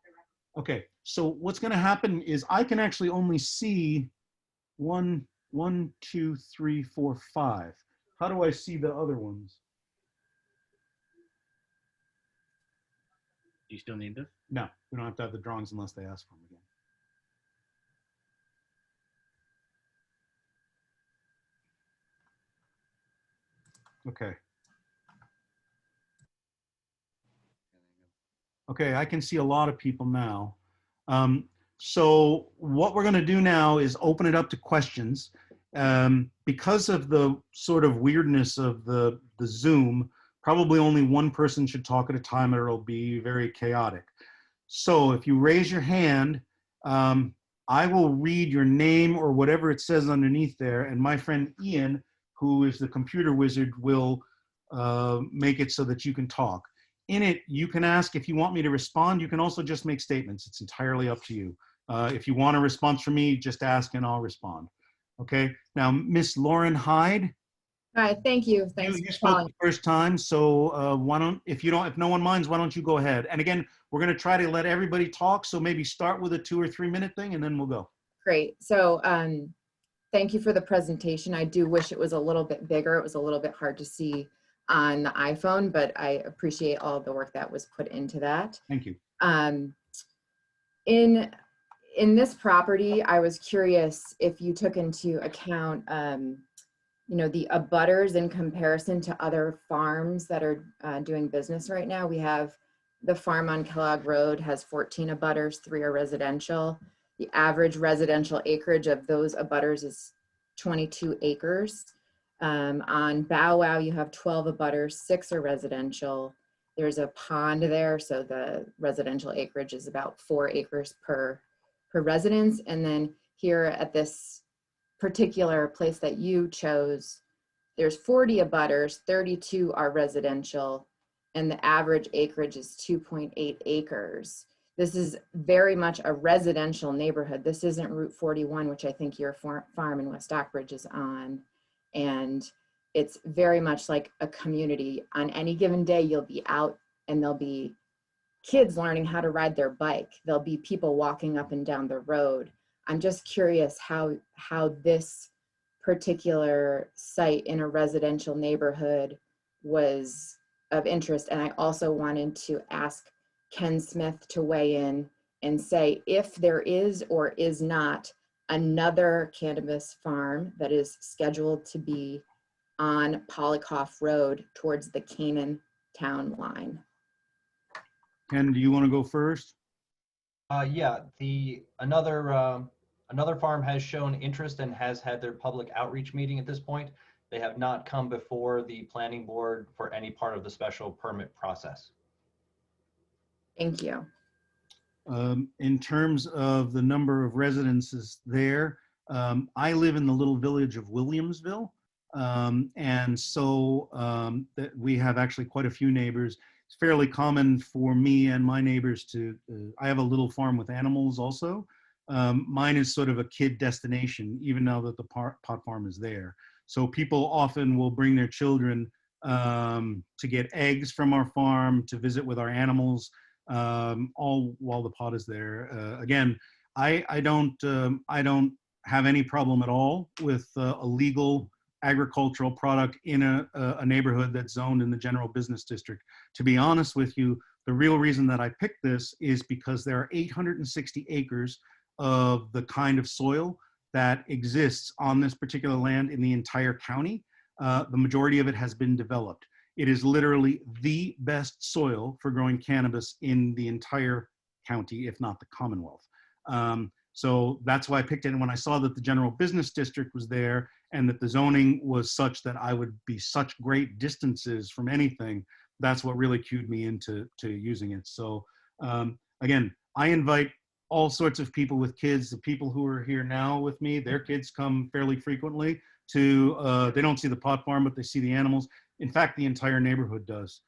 directly. Okay, so what's going to happen is I can actually only see 1, 2, 3, 4, 5. How do I see the other ones? Do you still need this? No, we don't have to have the drawings unless they ask for them again. Okay. Okay, I can see a lot of people now. So what we're going to do now is open it up to questions. Because of the sort of weirdness of the Zoom, probably only one person should talk at a time or it'll be very chaotic. So if you raise your hand, I will read your name or whatever it says underneath there, and my friend Ian, who is the computer wizard, will make it so that you can talk. In it, you can ask if you want me to respond. You can also just make statements. It's entirely up to you. If you want a response from me, just ask and I'll respond. Okay. Now, Miss Lauren Hyde. Hi, thank you. Thanks You for spoke calling. the first time, so why don't, if no one minds, why don't you go ahead? And again, we're going to try to let everybody talk, so maybe start with a 2 or 3 minute thing, and then we'll go. Great. So thank you for the presentation. I do wish it was a little bit bigger. It was a little bit hard to see on the iPhone, but I appreciate all the work that was put into that. Thank you. In this property, I was curious if you took into account the abutters in comparison to other farms that are doing business right now. We have the farm on Kellogg Road has 14 abutters, 3 are residential. The average residential acreage of those abutters is 22 acres. On Bow Wow, you have 12 abutters, 6 are residential. There's a pond there, so the residential acreage is about 4 acres per residence. And then here at this particular place that you chose, there's 40 abutters, 32 are residential, and the average acreage is 2.8 acres. This is very much a residential neighborhood. This isn't Route 41, which I think your farm in West Stockbridge is on. And it's very much like a community. On any given day, you'll be out and there'll be kids learning how to ride their bike. There'll be people walking up and down the road. I'm just curious how this particular site in a residential neighborhood was of interest. And I also wanted to ask Ken Smith to weigh in and say if there is or is not another cannabis farm that is scheduled to be on Polikoff Road towards the Canaan town line. Ken, do you want to go first? Yeah, another farm has shown interest and has had their public outreach meeting at this point. They have not come before the planning board for any part of the special permit process. Thank you. In terms of the number of residences there, I live in the little village of Williamsville. And so that we have actually quite a few neighbors. It's fairly common for me and my neighbors to, I have a little farm with animals also. Mine is sort of a kid destination, even now that the pot farm is there. So people often will bring their children to get eggs from our farm, to visit with our animals, all while the pot is there. Again, I don't have any problem at all with a legal agricultural product in a neighborhood that's zoned in the general business district. To be honest with you, the real reason that I picked this is because there are 860 acres of the kind of soil that exists on this particular land in the entire county. The majority of it has been developed. It is literally the best soil for growing cannabis in the entire county, if not the Commonwealth. So that's why I picked it. And when I saw that the general business district was there and that the zoning was such that I would be such great distances from anything, that's what really cued me into using it. So again, I invite all sorts of people with kids. The people who are here now with me, their kids come fairly frequently to, they don't see the pot farm, but they see the animals. In fact, the entire neighborhood does,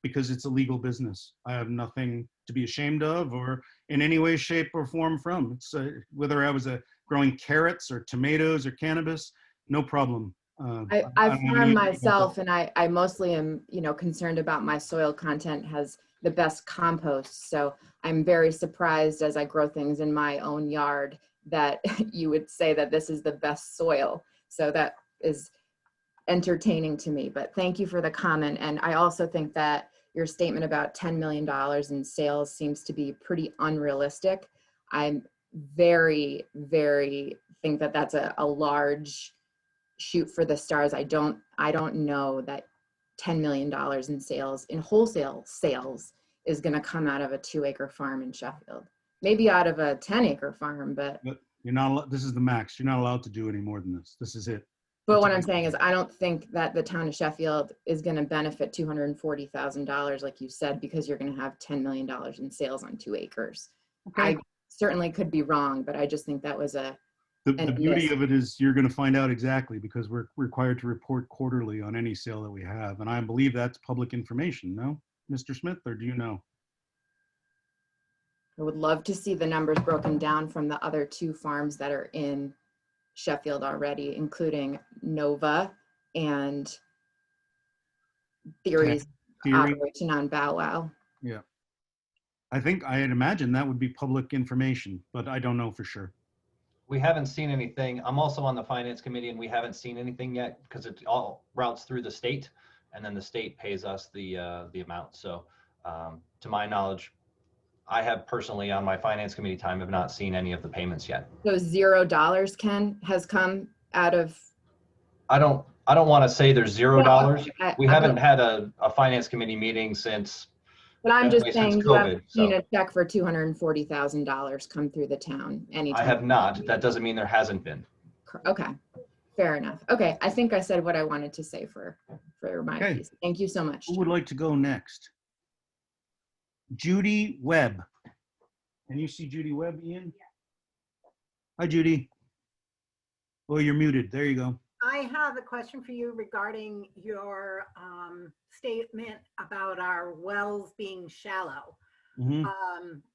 because it's a legal business. I have nothing to be ashamed of or in any way, shape, or form from. It's whether I was growing carrots or tomatoes or cannabis, no problem. I don't have farm any- myself, and I mostly am, concerned about my soil content has the best compost. So I'm very surprised as I grow things in my own yard that you would say that this is the best soil. So that is entertaining to me, but thank you for the comment. And I also think that your statement about $10 million in sales seems to be pretty unrealistic. I'm very think that that's a large shoot for the stars. I don't know that $10 million in sales, in wholesale sales, is going to come out of a 2-acre farm in Sheffield. Maybe out of a 10-acre farm, but you're not. This is the max. You're not allowed to do any more than this. This is it. But what I'm saying is, I don't think that the town of Sheffield is going to benefit $240,000, like you said, because you're going to have $10 million in sales on 2 acres. Okay. I certainly could be wrong, but I just think that was The beauty miss. of it is you're going to find out exactly, because we're required to report quarterly on any sale that we have. And I believe that's public information, no, Mr. Smith, or do you know? I would love to see the numbers broken down from the other 2 farms that are in Sheffield already, including Nova and Theory's Theory? operation on Bow Wow. Yeah. I'd imagine that would be public information, but I don't know for sure. We haven't seen anything. I'm also on the finance committee and we haven't seen anything yet because it all routes through the state and then the state pays us the amount. So to my knowledge, I have personally on my finance committee time have not seen any of the payments yet. So $0, Ken, has come out of. I don't want to say there's $0. We haven't but had a finance committee meeting since. I'm just definitely saying, since you haven't COVID, seen so. a check for $240,000 come through the town anytime. I have not. That doesn't mean there hasn't been. Okay, fair enough. Okay, I think I said what I wanted to say for my Okay. piece. Thank you so much. Who would like to go next? Judy Webb. Can you see Judy Webb, Ian? Hi, Judy. Oh, you're muted. There you go. I have a question for you regarding your statement about our wells being shallow. Mhm.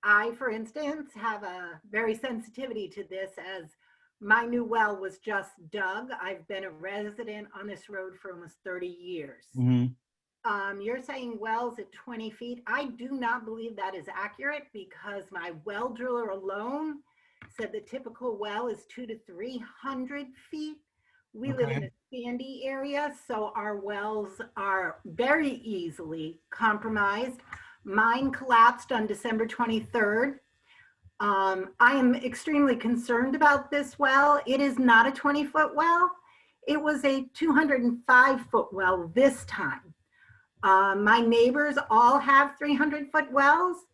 I, for instance, have a very sensitivity to this as my new well was just dug. I've been a resident on this road for almost 30 years. Mhm. You're saying wells at 20 feet. I do not believe that is accurate because my well driller alone said the typical well is 200 to 300 feet. We live in a sandy area, so our wells are very easily compromised. Mine collapsed on December 23rd. I am extremely concerned about this well. It is not a 20-foot well. It was a 205-foot well this time. My neighbors all have 300-foot wells.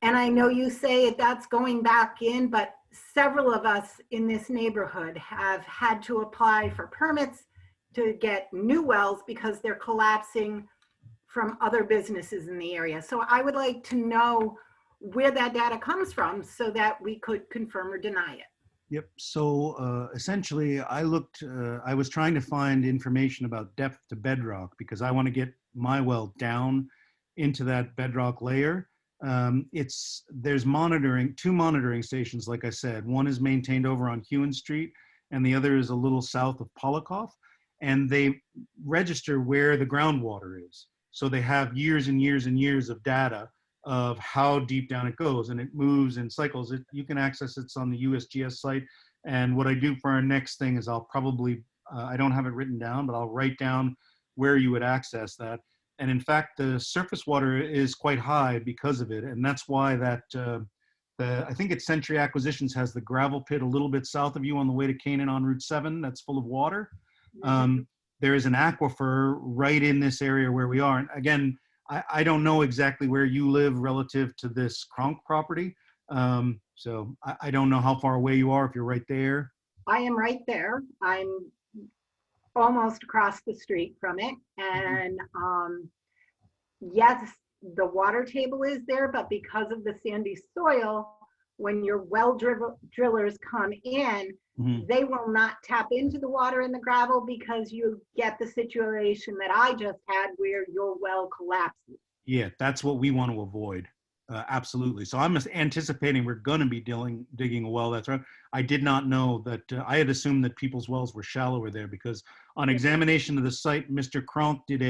And I know you say that's going back in, but several of us in this neighborhood have had to apply for permits to get new wells because they're collapsing from other businesses in the area. So I would like to know where that data comes from so that we could confirm or deny it. Yep. So essentially, I was trying to find information about depth to bedrock because I want to get my well down into that bedrock layer. There's two monitoring stations, like I said. One is maintained over on Hewen Street, and the other is a little south of Polikoff, and they register where the groundwater is. So they have years and years and years of data of how deep down it goes, and it moves in cycles. You can access it on the USGS site. And what I do for our next thing is I'll probably, I don't have it written down, but I'll write down where you would access that. And in fact, the surface water is quite high because of it. And that's why I think it's Century Acquisitions has the gravel pit a little bit south of you on the way to Canaan on Route 7 that's full of water. There is an aquifer right in this area where we are. And again, I don't know exactly where you live relative to this Kronk property. So I don't know how far away you are, if you're right there. I am right there. I'm almost across the street from it. And yes, the water table is there, but because of the sandy soil, when your well drillers come in, they will not tap into the water in the gravel because you get the situation that I just had where your well collapses. Yeah, that's what we want to avoid. Absolutely. So I'm just anticipating we're going to be digging a well. That's right. I did not know that. I had assumed that people's wells were shallower there because on examination of the site, Mr. Kronk did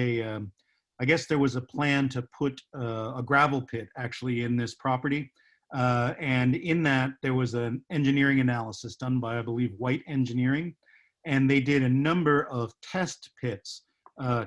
I guess there was a plan to put a gravel pit actually in this property. And in that, there was an engineering analysis done by, I believe, White Engineering. And they did a number of test pits,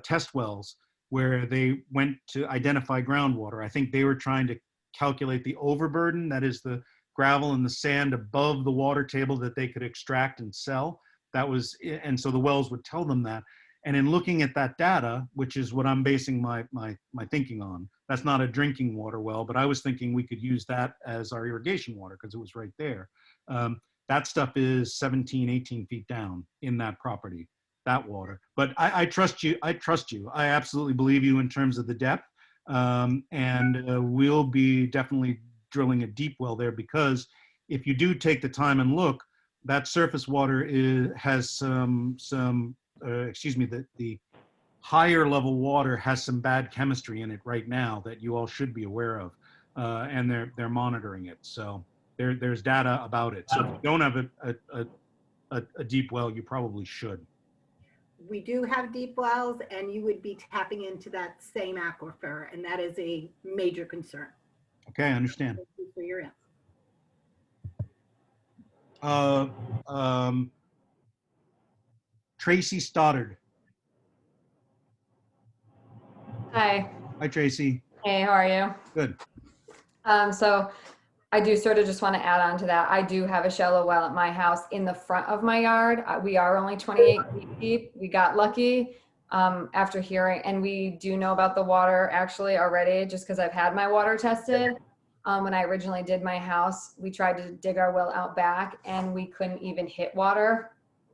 test wells, where they went to identify groundwater. I think they were trying to calculate the overburden, that is the gravel and the sand above the water table that they could extract and sell. And so the wells would tell them that. And in looking at that data, which is what I'm basing my thinking on, that's not a drinking water well, but I was thinking we could use that as our irrigation water because it was right there. That stuff is 17, 18 feet down in that property, that water. But I trust you. I trust you. I absolutely believe you in terms of the depth. And we'll be definitely drilling a deep well there because if you do take the time and look, that surface water has the higher level water has some bad chemistry in it right now that you all should be aware of, and they're monitoring it. So there's data about it. So if you don't have a deep well, you probably should. We do have deep wells, and you would be tapping into that same aquifer, and that is a major concern. Okay, I understand. Thank you for your answer. Tracy Stoddard. Hi. Hi, Tracy. Hey, how are you? Good. So I do sort of just want to add on to that. I do have a shallow well at my house in the front of my yard. We are only 28 feet deep. We got lucky after hearing, and we do know about the water actually already just because I've had my water tested. When I originally did my house, we tried to dig our well out back and we couldn't even hit water.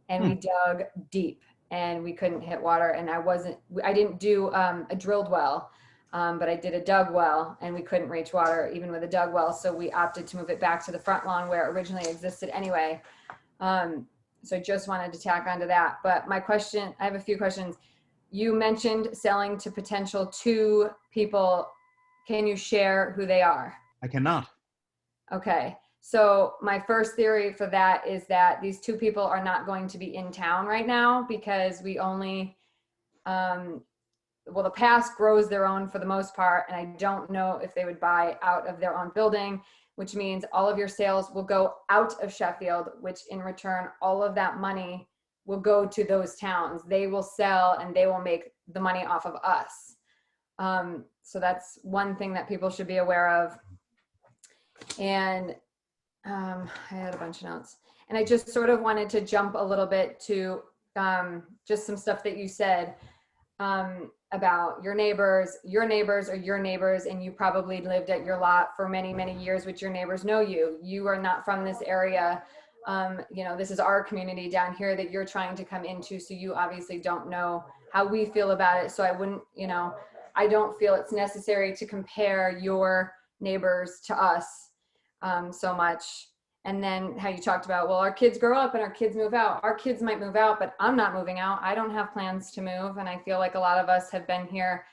And we dug deep and we couldn't hit water. And I didn't do a drilled well, but I did a dug well and we couldn't reach water even with a dug well. So we opted to move it back to the front lawn where it originally existed anyway. So I just wanted to tack onto that. But my question, I have a few questions. You mentioned selling to potential 2 people. Can you share who they are? I cannot. Okay. So my first theory for that is that these 2 people are not going to be in town right now because we only, the past grows their own for the most part. And I don't know if they would buy out of their own building, which means all of your sales will go out of Sheffield, which in return, all of that money will go to those towns. They will sell and they will make the money off of us. So that's one thing that people should be aware of. And I had a bunch of notes, and I just sort of wanted to jump a little bit to just some stuff that you said about your neighbors are your neighbors, and you probably lived at your lot for many, many years, which your neighbors know you. You are not from this area. This is our community down here that you're trying to come into, so you obviously don't know how we feel about it. So I wouldn't, I don't feel it's necessary to compare your neighbors to us so much. And then how you talked about, well, our kids grow up and our kids move out. Our kids might move out, but I'm not moving out. I don't have plans to move. And I feel like a lot of us have been here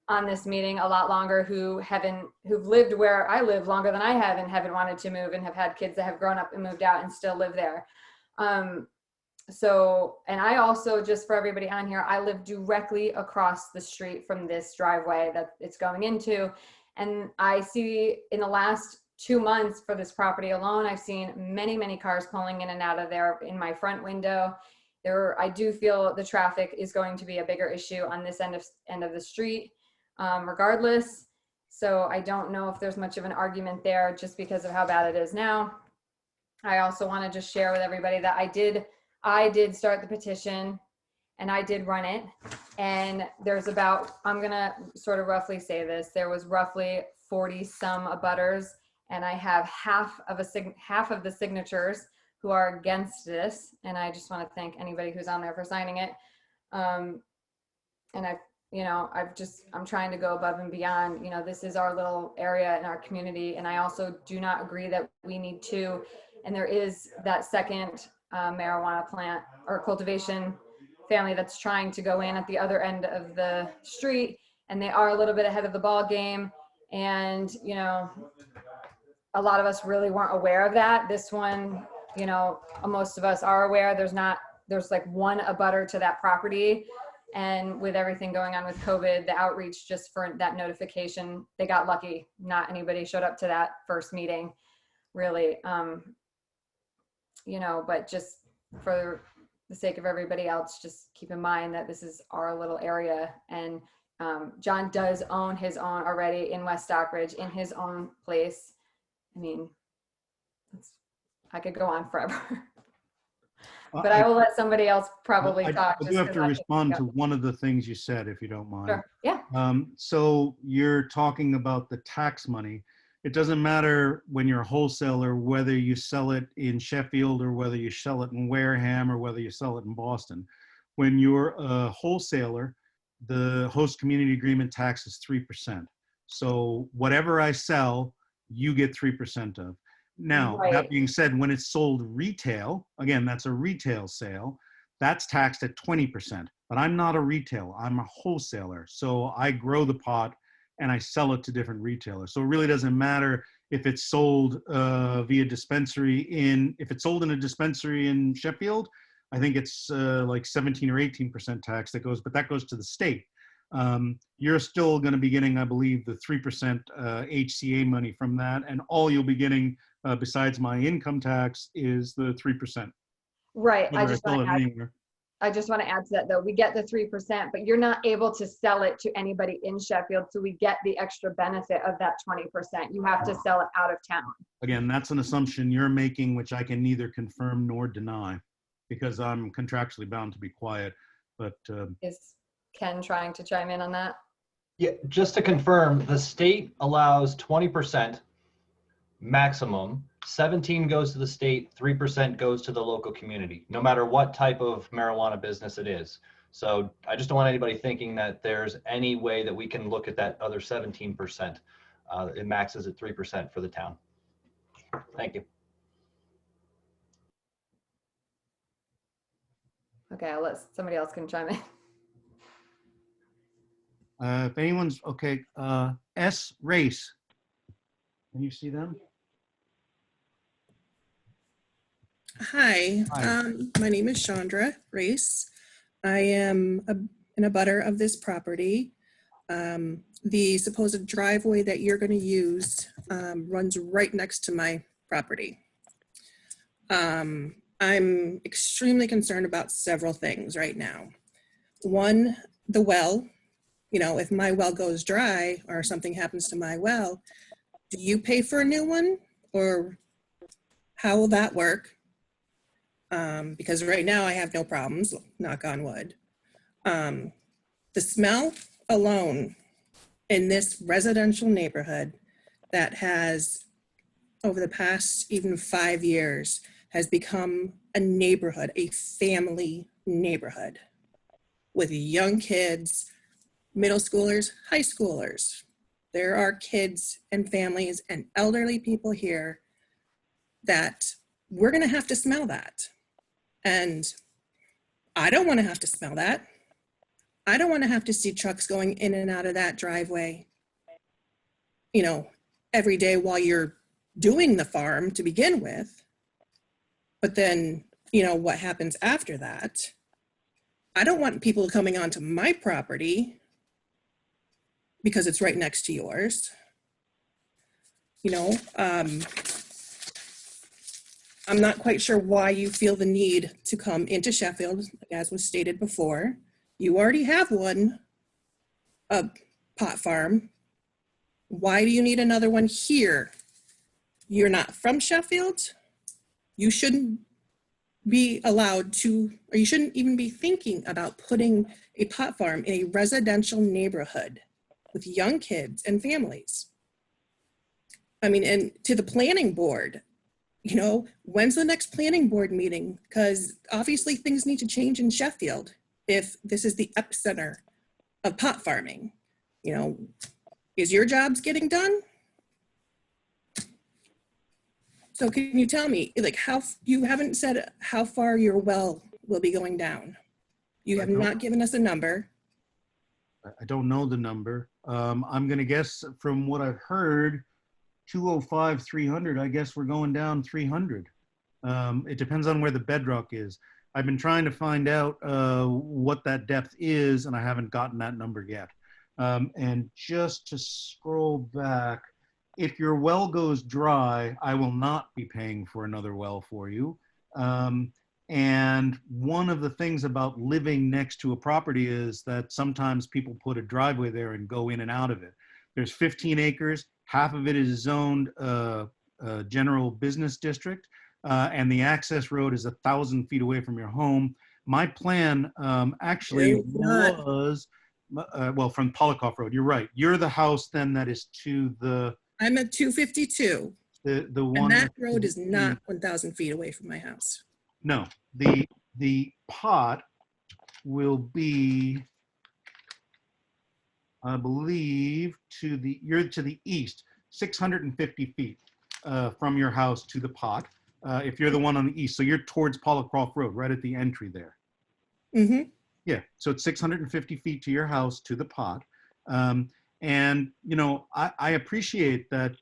on this meeting a lot longer who've lived where I live longer than I have and haven't wanted to move and have had kids that have grown up and moved out and still live there. So, and I also, just for everybody on here, I live directly across the street from this driveway that it's going into. And I see in the last 2 months for this property alone, I've seen many, many cars pulling in and out of there in my front window. I do feel the traffic is going to be a bigger issue on this end of the street, regardless. So I don't know if there's much of an argument there just because of how bad it is now. I also want to just share with everybody that I did start the petition and I did run it. And there's about, I'm going to sort of roughly say this, there was roughly 40 some abutters, and I have half of the signatures who are against this. And I just want to thank anybody who's on there for signing it. And I'm trying to go above and beyond. This is our little area in our community. And I also do not agree that we need to, and there is that second marijuana plant or cultivation family that's trying to go in at the other end of the street, and they are a little bit ahead of the ball game. And a lot of us really weren't aware of that. This one, most of us are aware. There's like one abutter to that property, and with everything going on with COVID, the outreach just for that notification, they got lucky. Not anybody showed up to that first meeting, really. But just for the sake of everybody else, just keep in mind that this is our little area. And John does own his own already in West Stockbridge, in his own place. I mean, I could go on forever. But I will let somebody else probably talk. I do have to respond to one of the things you said, if you don't mind. Sure. Yeah. So you're talking about the tax money. It doesn't matter when you're a wholesaler, whether you sell it in Sheffield or whether you sell it in Wareham or whether you sell it in Boston. When you're a wholesaler, the host community agreement tax is 3%. So whatever I sell, you get 3% of. Now, Right. That being said, when it's sold retail, again, that's a retail sale, that's taxed at 20%. But I'm not a retailer, I'm a wholesaler. So I grow the pot and I sell it to different retailers. So it really doesn't matter if it's sold via dispensary if it's sold in a dispensary in Sheffield, I think it's like 17 or 18% tax that goes, but that goes to the state. You're still going to be getting, I believe, the 3% HCA money from that. And all you'll be getting besides my income tax is the 3%. Right. I just want to add to that, though. We get the 3%, but you're not able to sell it to anybody in Sheffield. So we get the extra benefit of that 20%. You have to sell it out of town. Again, that's an assumption you're making, which I can neither confirm nor deny because I'm contractually bound to be quiet. But Is Ken trying to chime in on that? Yeah, just to confirm, the state allows 20% maximum. 17 goes to the state, 3% goes to the local community, no matter what type of marijuana business it is. So I just don't want anybody thinking that there's any way that we can look at that other 17%. It maxes at 3% for the town. Thank you. Okay, I'll let somebody else can chime in. if anyone's, okay, S Race. Can you see them? Hi, Hi. my name is Chandra Race. I am an abutter of this property. The supposed driveway that you're going to use runs right next to my property. I'm extremely concerned about several things right now. One, the well. You know, if my well goes dry or something happens to my well, do you pay for a new one, or how will that work? Because right now I have no problems, knock on wood. The smell alone in this residential neighborhood that has, over the past even 5 years, has become a neighborhood, a family neighborhood with young kids, middle schoolers, high schoolers. There are kids and families and elderly people here that we're going to have to smell that. And I don't want to have to smell that. I don't want to have to see trucks going in and out of that driveway, you know, every day while you're doing the farm to begin with. But then, you know, what happens after that? I don't want people coming onto my property because it's right next to yours. You know, I'm not quite sure why you feel the need to come into Sheffield, as was stated before. You already have one, a pot farm. Why do you need another one here? You're not from Sheffield. You shouldn't be allowed to, or you shouldn't even be thinking about putting a pot farm in a residential neighborhood with young kids and families. I mean, and to the planning board, you know, when's the next planning board meeting? Because obviously things need to change in Sheffield if this is the epicenter of pot farming. You know, is your jobs getting done? So can you tell me, like, how, you haven't said how far your well will be going down. You have not given us a number. I don't know the number. I'm going to guess from what I've heard, 205, 300, I guess we're going down 300. It depends on where the bedrock is. I've been trying to find out what that depth is, and I haven't gotten that number yet. And just to scroll back, if your well goes dry, I will not be paying for another well for you. And one of the things about living next to a property is that sometimes people put a driveway there and go in and out of it. There's 15 acres, half of it is zoned general business district, and the access road is 1,000 feet away from your home. My plan actually was, well, from Polikoff Road, you're right. You're the house then that is to the... I'm at 252. The one... And that road is not 1,000 feet away from my house. No, the pot will be, I believe, you're to the east, 650 feet from your house to the pot. If you're the one on the east, so you're towards Polikoff Road, right at the entry there. Mm-hmm. Yeah, so it's 650 feet to your house to the pot. And, you know, I appreciate that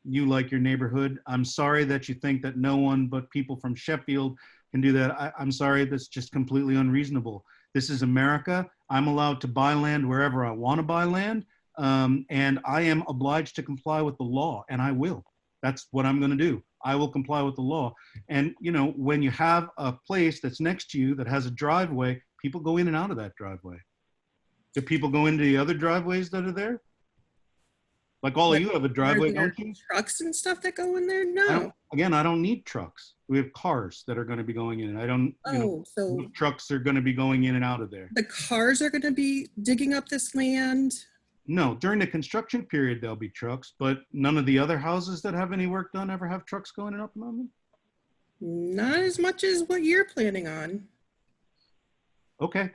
you like your neighborhood. I'm sorry that you think that no one but people from Sheffield can do that. I'm sorry, that's just completely unreasonable. This is America. I'm allowed to buy land wherever I want to buy land. And I am obliged to comply with the law, and I will. That's what I'm going to do. I will comply with the law. And, you know, when you have a place that's next to you that has a driveway, people go in and out of that driveway. Do people go into the other driveways that are there? Like all of you have a driveway, don't you? Trucks and stuff that go in there? No. I don't need trucks. We have cars that are going to be going in. I don't, you know, so trucks are going to be going in and out of there. The cars are going to be digging up this land? No, during the construction period, there'll be trucks, but none of the other houses that have any work done ever have trucks going in up and them? Not as much as what you're planning on. Okay.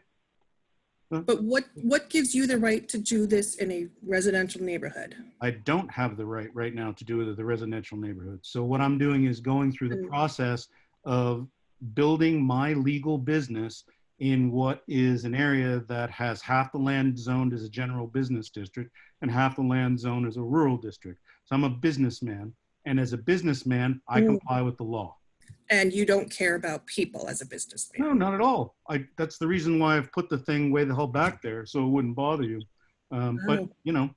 But what gives you the right to do this in a residential neighborhood? I don't have the right now to do it in the residential neighborhood. So what I'm doing is going through the process of building my legal business in what is an area that has half the land zoned as a general business district and half the land zoned as a rural district. So I'm a businessman, and as a businessman, I comply with the law. And you don't care about people as a businessman? No, not at all. That's the reason why I've put the thing way the hell back there, so it wouldn't bother you. But, you know.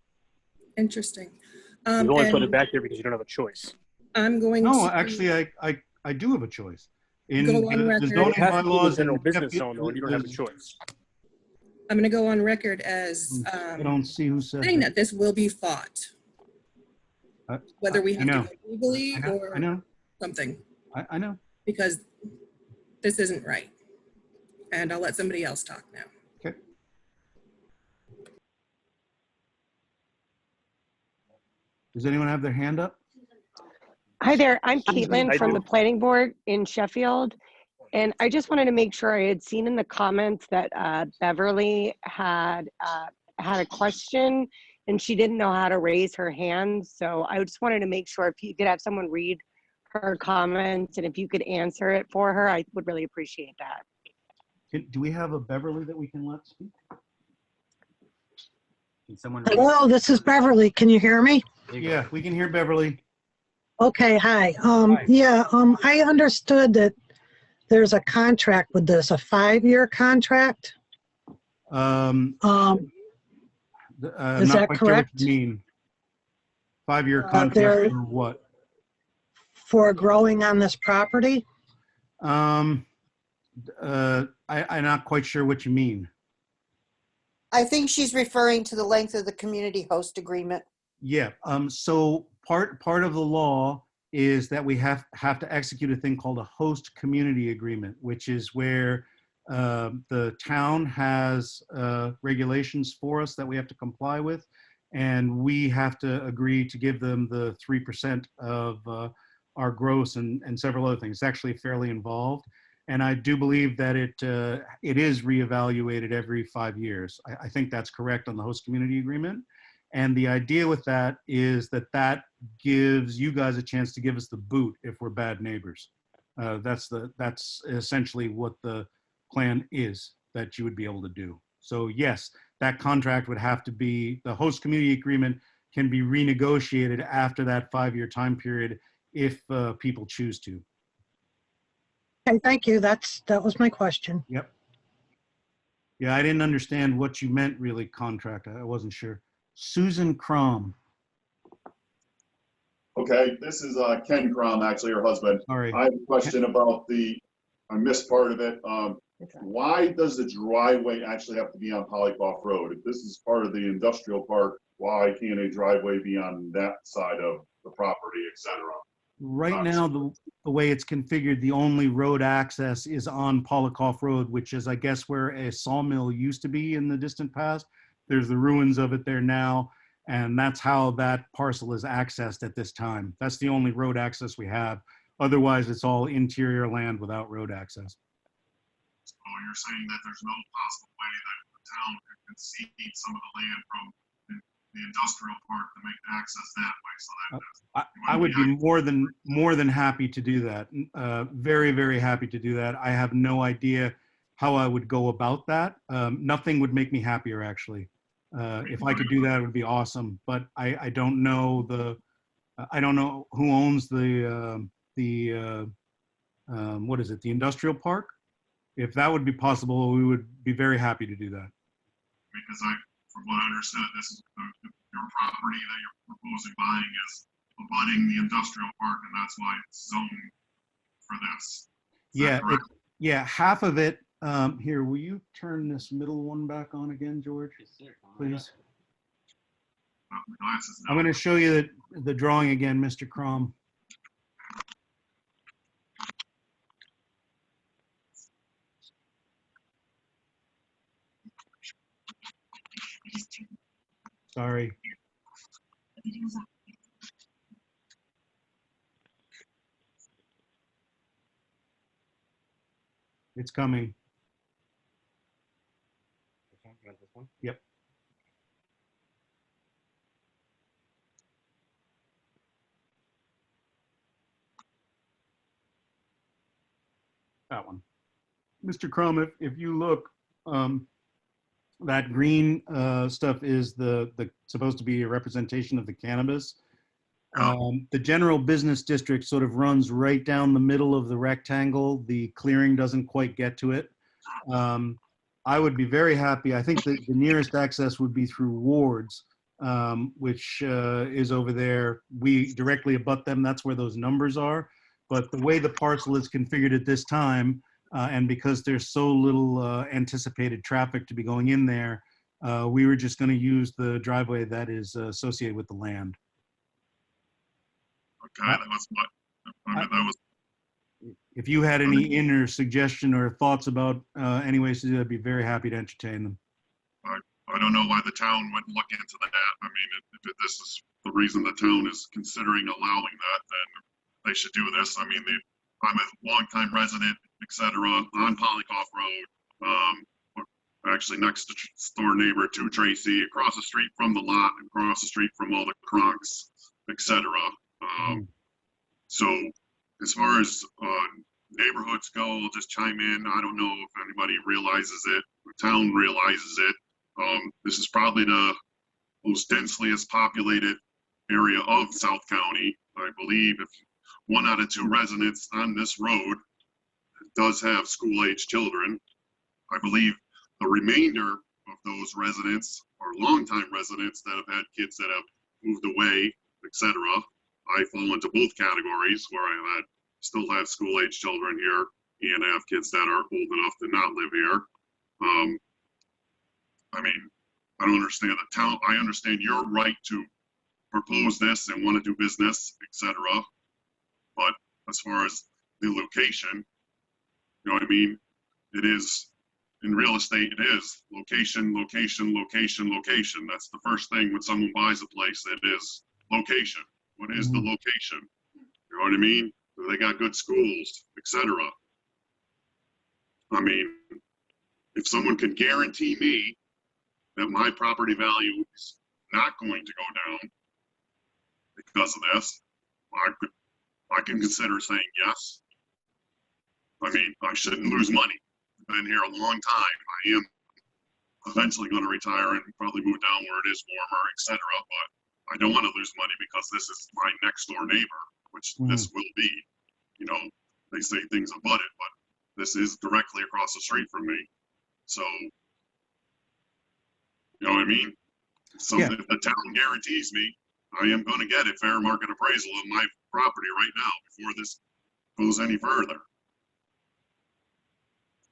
Interesting. You only put it back there because you don't have a choice. I'm going to... No, actually, I do have a choice. In go on the record. zoning bylaws general and business zone, though, and you don't have a choice. I'm going to go on record as I don't see who said saying that this will be fought. Whether we have to go legally or something. I know. Because this isn't right. And I'll let somebody else talk now. Okay. Does anyone have their hand up? Hi there, I'm Caitlin from the planning board in Sheffield. And I just wanted to make sure I had seen in the comments that Beverly had a question and she didn't know how to raise her hand. So I just wanted to make sure if you could have someone read her comments, and if you could answer it for her, I would really appreciate that. Do we have a Beverly that we can let speak? Can someone? Hello, this is Beverly. Can you hear me? Yeah, we can hear Beverly. Okay, hi. Hi. Yeah, I understood that there's a contract with this, a 5-year contract. Um, Is not that quite sure what correct? you mean. 5-year contract there- for what? For growing on this property? I'm not quite sure what you mean. I think she's referring to the length of the community host agreement. Yeah. So part of the law is that we have to execute a thing called a host community agreement, which is where the town has regulations for us that we have to comply with, and we have to agree to give them the 3% of our gross and several other things. It's actually fairly involved, and I do believe that it is reevaluated every 5 years. I think that's correct on the host community agreement. And the idea with that is that gives you guys a chance to give us the boot if we're bad neighbors. That's essentially what the plan is that you would be able to do. So yes, that contract would have to be, the host community agreement can be renegotiated after that 5-year time period if people choose to. Okay, thank you. That was my question. Yep. Yeah, I didn't understand what you meant really, contract. I wasn't sure. Susan Crom. Okay, this is Ken Crom, actually, her husband. Sorry. I have a question about I missed part of it. Why does the driveway actually have to be on Polycoff Road? If this is part of the industrial park, why can't a driveway be on that side of the property, et cetera? Right now, the way it's configured, the only road access is on Polycoff Road, which is, I guess, where a sawmill used to be in the distant past. There's the ruins of it there now, and that's how that parcel is accessed at this time. That's the only road access we have. Otherwise, it's all interior land without road access. So you're saying that there's no possible way that the town could concede some of the land from the industrial park to make access that way, so that I would be more than happy to do that. Very, very happy to do that. I have no idea how I would go about that. Nothing would make me happier, actually. If I could do that, it would be awesome. But I don't know I don't know who owns the what is it? The industrial park. If that would be possible, we would be very happy to do that. Because from what I understood, this is your property that you're proposing buying is abutting the industrial park, and that's why it's zoned for this. Yeah, half of it. Here, will you turn this middle one back on again, George? Yes, sir. Please. I'm going to show you the drawing again, Mr. Crom. Sorry. It's coming. This one? Yep. That one. Mr. Crum, if you look, that green stuff is the supposed to be a representation of the cannabis. The general business district sort of runs right down the middle of the rectangle. The clearing doesn't quite get to it. I would be very happy. I think that the nearest access would be through Wards, which is over there. We directly abut them. That's where those numbers are. But the way the parcel is configured at this time, and because there's so little anticipated traffic to be going in there, we were just going to use the driveway that is associated with the land. Okay, that was what. That was. If you had any inner suggestion or thoughts about any ways to do that, I'd be very happy to entertain them. I don't know why the town wouldn't look into that. I mean, if this is the reason the town is considering allowing that, then they should do this. I mean, I'm a longtime resident, etc., on Polycoff Road. Actually, next door neighbor to Tracy, across the street from the lot, across the street from all the Kronks, etc. So as far as neighborhoods go, I'll just chime in. I don't know if anybody realizes it, the town realizes it. This is probably the most densely populated area of South County. I believe if 1 out of 2 residents on this road does have school-age children, I believe the remainder of those residents are longtime residents that have had kids that have moved away, etc. I fall into both categories where I still have school-age children here and have kids that are old enough to not live here. I mean, I don't understand the town. I understand your right to propose this and want to do business, etc. But as far as the location, you know what I mean? It is, in real estate, it is location, location, location, location. That's the first thing when someone buys a place, it is location. What is the location? You know what I mean? Do they got good schools, etc. I mean, if someone can guarantee me that my property value is not going to go down because of this, I can consider saying yes. I mean, I shouldn't lose money. I've been here a long time. I am eventually going to retire and probably move down where it is warmer, etc. But I don't want to lose money because this is my next door neighbor, which this will be. You know, they say things abut it, but this is directly across the street from me. So, you know what I mean? Something if the town guarantees me, I am going to get a fair market appraisal of my property right now before this goes any further.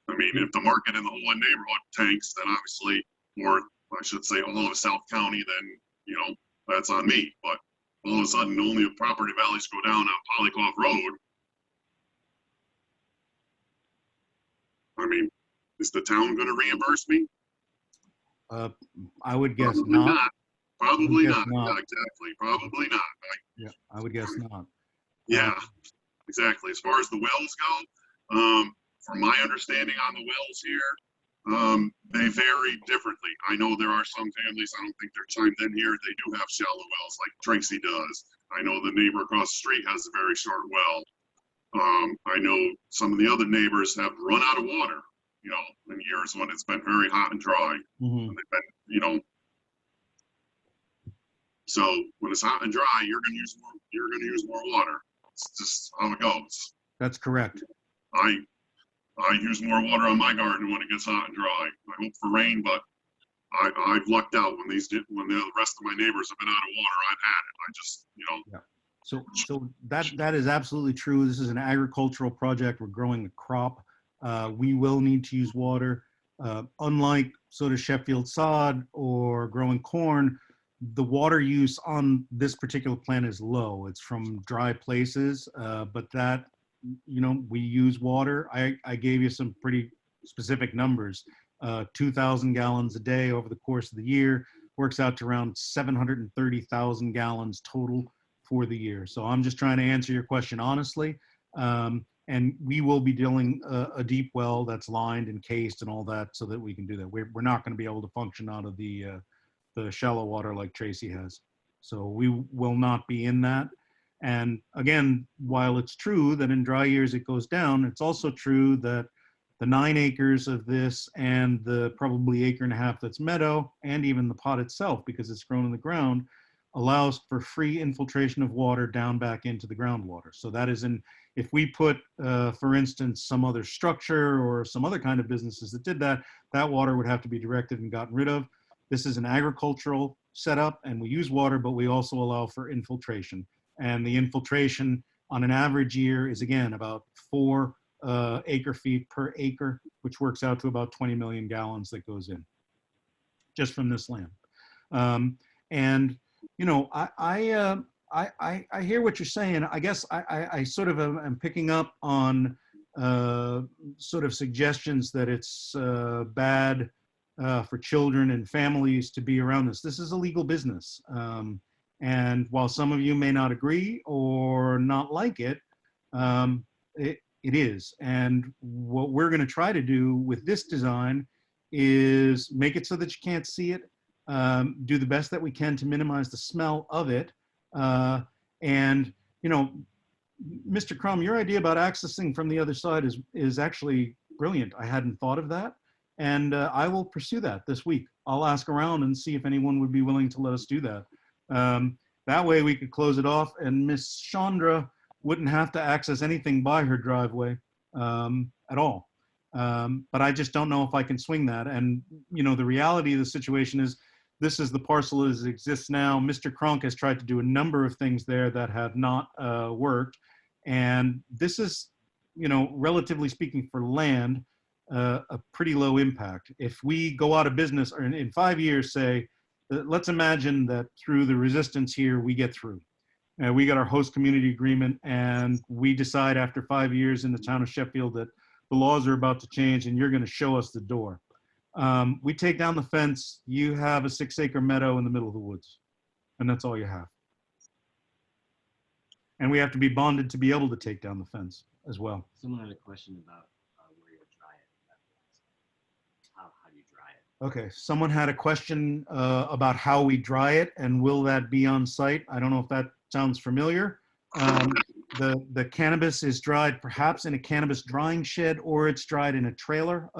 I mean, if the market in the whole neighborhood tanks, then obviously, or I should say all of South County, then, you know, that's on me. But all of a sudden, only the property values go down on Polycoff Road. I mean, is the town going to reimburse me? I would guess Probably not. Probably not. Yeah, exactly. Probably not. Yeah, I would guess not. Yeah, exactly. As far as the wells go, from my understanding on the wells here, they vary differently. I know there are some families, I don't think they're chimed in here, they do have shallow wells like Tracy does. I know the neighbor across the street has a very short well. I know some of the other neighbors have run out of water, you know, in years when it's been very hot and dry. And they've been, you know, so when it's hot and dry, you're going to use more water. It's just how it goes. That's correct. I use more water on my garden when it gets hot and dry. I hope for rain, but I've lucked out when the rest of my neighbors have been out of water. I've had it. I just, you know. Yeah. So that is absolutely true. This is an agricultural project. We're growing a crop. We will need to use water. Unlike sort of Sheffield sod or growing corn, the water use on this particular plant is low. It's from dry places, but that, you know, we use water. I gave you some pretty specific numbers. 2,000 gallons a day over the course of the year works out to around 730,000 gallons total for the year. So I'm just trying to answer your question honestly. And we will be drilling a deep well that's lined and cased and all that so that we can do that. We're not going to be able to function out of the shallow water like Tracy has. So we will not be in that. And again, while it's true that in dry years it goes down, it's also true that the 9 acres of this and the probably 1.5 acres that's meadow, and even the pot itself, because it's grown in the ground, allows for free infiltration of water down back into the groundwater. So that is if we put, for instance, some other structure or some other kind of businesses that did that, that water would have to be directed and gotten rid of. This is an agricultural setup and we use water, but we also allow for infiltration. And the infiltration on an average year is again about 4 acre feet per acre, which works out to about 20 million gallons that goes in just from this land. And you know, I hear what you're saying. I guess I sort of am picking up on sort of suggestions that it's bad for children and families to be around this. This is a legal business. And while some of you may not agree or not like it, it is. And what we're going to try to do with this design is make it so that you can't see it, do the best that we can to minimize the smell of it. And, you know, Mr. Crum, your idea about accessing from the other side is actually brilliant. I hadn't thought of that. And I will pursue that this week. I'll ask around and see if anyone would be willing to let us do that. That way we could close it off and Miss Chandra wouldn't have to access anything by her driveway at all. But I just don't know if I can swing that. And, you know, the reality of the situation is this is the parcel as it exists now. Mr. Kronk has tried to do a number of things there that have not worked. And this is, you know, relatively speaking for land, a pretty low impact. If we go out of business or in 5 years, say, let's imagine that through the resistance here, we get through. We got our host community agreement and we decide after 5 years in the town of Sheffield that the laws are about to change and you're going to show us the door. We take down the fence, you have a 6-acre meadow in the middle of the woods, and that's all you have. And we have to be bonded to be able to take down the fence as well. Someone had a question about where you'll dry it. How do you dry it? Okay, someone had a question about how we dry it and will that be on site? I don't know if that sounds familiar. The cannabis is dried perhaps in a cannabis drying shed or it's dried in a trailer,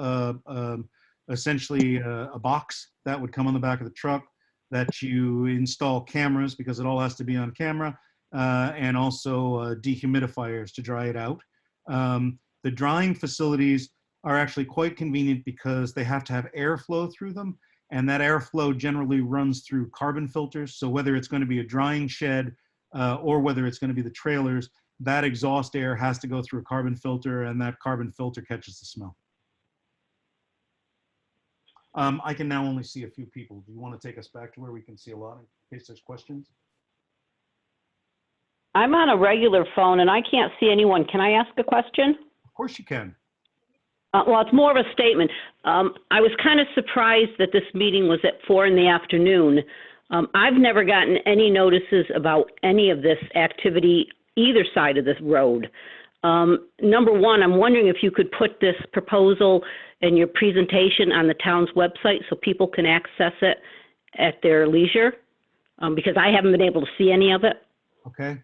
essentially a box that would come on the back of the truck that you install cameras because it all has to be on camera and also dehumidifiers to dry it out. The drying facilities are actually quite convenient because they have to have airflow through them and that airflow generally runs through carbon filters. So whether it's going to be a drying shed or whether it's going to be the trailers, that exhaust air has to go through a carbon filter and that carbon filter catches the smell. I can now only see a few people. Do you want to take us back to where we can see a lot in case there's questions? I'm on a regular phone and I can't see anyone. Can I ask a question? Of course you can. Well, it's more of a statement. I was kind of surprised that this meeting was at 4 p.m. I've never gotten any notices about any of this activity either side of this road. Number one, I'm wondering if you could put this proposal and your presentation on the town's website so people can access it at their leisure, because I haven't been able to see any of it. Okay.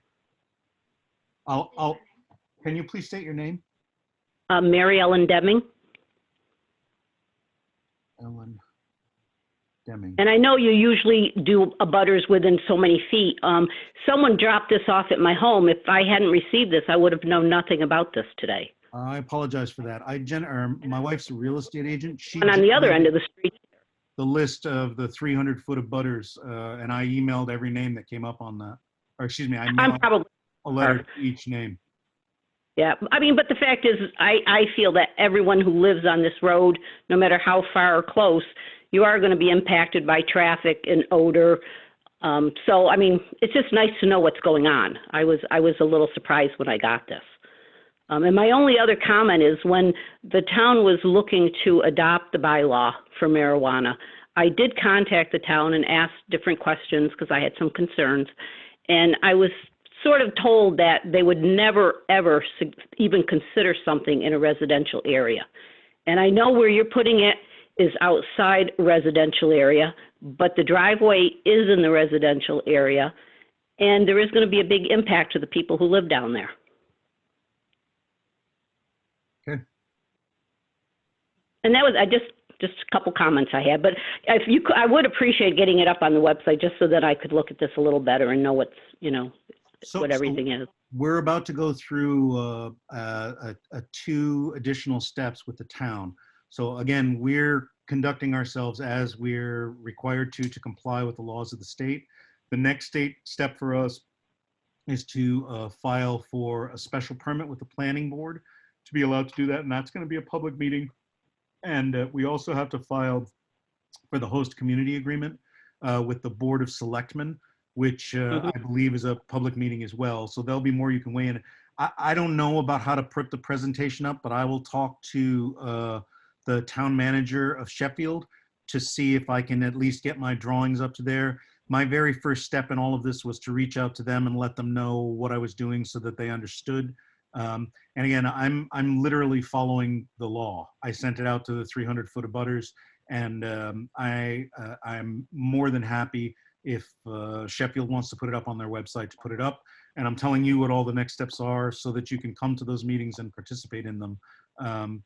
Can you please state your name? Mary Ellen Deming. Ellen Deming. And I know you usually do abutters within so many feet. Someone dropped this off at my home. If I hadn't received this, I would have known nothing about this today. I apologize for that. My wife's a real estate agent. And on the other end of the street. The list of the 300-foot abutters, and I emailed every name that came up on that. Or excuse me, I mailed a letter to each name. Yeah, I mean, but the fact is, I feel that everyone who lives on this road, no matter how far or close, you are going to be impacted by traffic and odor. So, I mean, it's just nice to know what's going on. I was a little surprised when I got this. And my only other comment is when the town was looking to adopt the bylaw for marijuana, I did contact the town and ask different questions because I had some concerns. And I was sort of told that they would never, ever even consider something in a residential area. And I know where you're putting it is outside residential area, but the driveway is in the residential area. And there is going to be a big impact to the people who live down there. Okay. And that was, just a couple comments I had, but if you could, I would appreciate getting it up on the website just so that I could look at this a little better and know what's, you know, what everything is. We're about to go through 2 additional steps with the town. So again, we're conducting ourselves as we're required to comply with the laws of the state. The next step for us is to file for a special permit with the planning board to be allowed to do that, and that's going to be a public meeting. And we also have to file for the host community agreement with the Board of Selectmen, which I believe is a public meeting as well. So there'll be more you can weigh in. I don't know about how to put the presentation up, but I will talk to the town manager of Sheffield to see if I can at least get my drawings up to there. My very first step in all of this was to reach out to them and let them know what I was doing so that they understood. And again, I'm literally following the law. I sent it out to the 300-foot abutters, and I'm more than happy If Sheffield wants to put it up on their website, to put it up. And I'm telling you what all the next steps are so that you can come to those meetings and participate in them,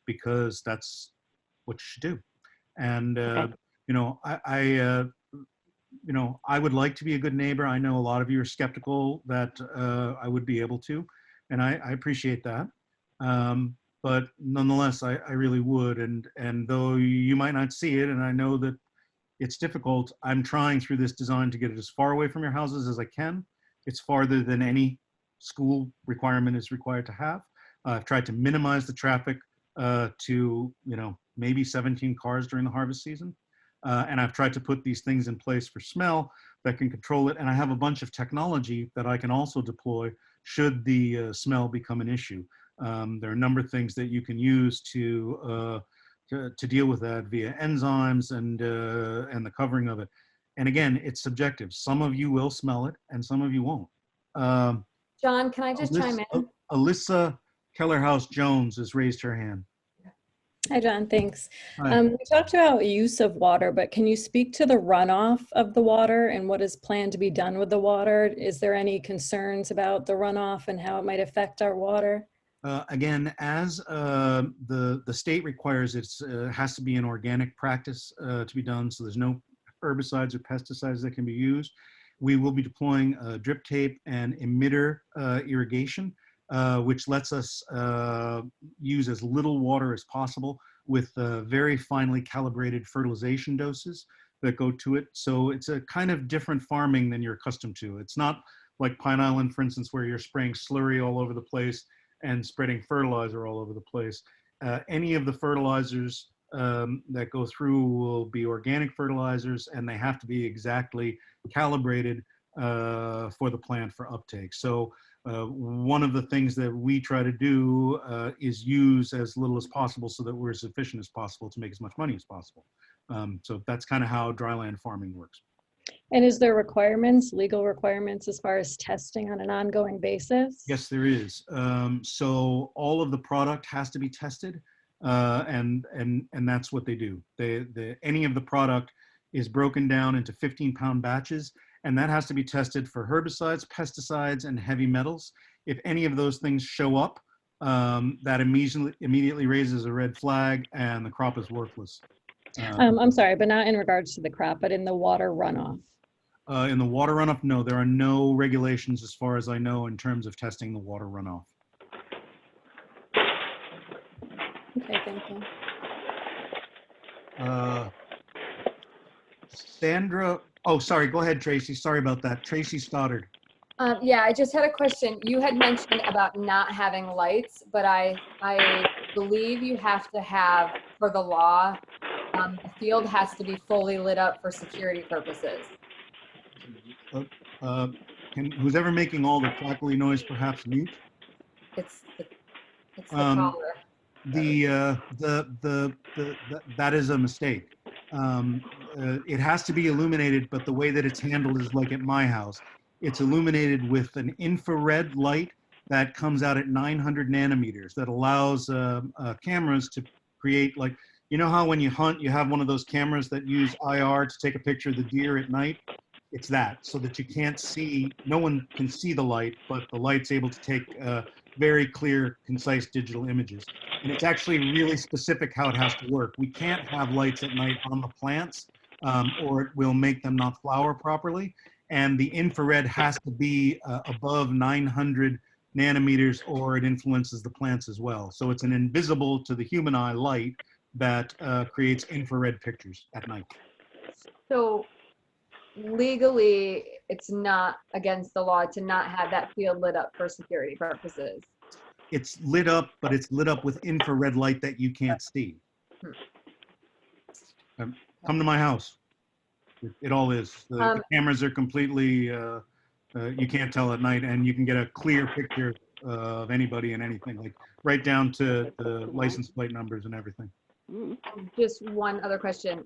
because that's what you should do. And, you know, I would like to be a good neighbor. I know a lot of you are skeptical that I would be able to, and I appreciate that. But nonetheless, I really would. And though you might not see it, and I know that it's difficult, I'm trying through this design to get it as far away from your houses as I can. It's farther than any school requirement is required to have. I've tried to minimize the traffic to, maybe 17 cars during the harvest season. And I've tried to put these things in place for smell that can control it. And I have a bunch of technology that I can also deploy should the smell become an issue. There are a number of things that you can use to deal with that via enzymes and the covering of it. And again, it's subjective. Some of you will smell it and some of you won't. John, can I just chime in? Alyssa Kellerhouse-Jones has raised her hand. Hi, John, thanks. Hi. We talked about use of water, but can you speak to the runoff of the water and what is planned to be done with the water? Is there any concerns about the runoff and how it might affect our water? Again, as the state requires, it has to be an organic practice to be done, so there's no herbicides or pesticides that can be used. We will be deploying drip tape and emitter irrigation, which lets us use as little water as possible with very finely calibrated fertilization doses that go to it. So it's a kind of different farming than you're accustomed to. It's not like Pine Island, for instance, where you're spraying slurry all over the place and spreading fertilizer all over the place. Any of the fertilizers that go through will be organic fertilizers, and they have to be exactly calibrated for the plant for uptake. So one of the things that we try to do is use as little as possible so that we're as efficient as possible to make as much money as possible. So that's kind of how dryland farming works. And is there requirements, legal requirements, as far as testing on an ongoing basis? Yes, there is. So all of the product has to be tested, and that's what they do. Any of the product is broken down into 15-pound batches, and that has to be tested for herbicides, pesticides, and heavy metals. If any of those things show up, that immediately raises a red flag, and the crop is worthless. I'm sorry, but not in regards to the crop, but in the water runoff. In the water runoff, no, there are no regulations as far as I know in terms of testing the water runoff. Okay, thank you. Sandra, oh, sorry, go ahead, Tracy. Sorry about that. Tracy Stoddard. Yeah, I just had a question. You had mentioned about not having lights, but I believe you have to have, for the law, the field has to be fully lit up for security purposes. Who's ever making all the crackly noise perhaps mute? It's the caller. That is a mistake. It has to be illuminated, but the way that it's handled is like at my house. It's illuminated with an infrared light that comes out at 900 nanometers that allows cameras to create, like, you know how when you hunt, you have one of those cameras that use IR to take a picture of the deer at night? It's that, so that you can't see, no one can see the light, but the light's able to take very clear, concise digital images. And it's actually really specific how it has to work. We can't have lights at night on the plants or it will make them not flower properly. And the infrared has to be above 900 nanometers or it influences the plants as well. So it's an invisible to the human eye light that creates infrared pictures at night. So legally, it's not against the law to not have that field lit up for security purposes. It's lit up, but it's lit up with infrared light that you can't see. Come to my house. It all is. The cameras are completely, you can't tell at night, and you can get a clear picture of anybody and anything, like right down to the license plate numbers and everything. Just one other question.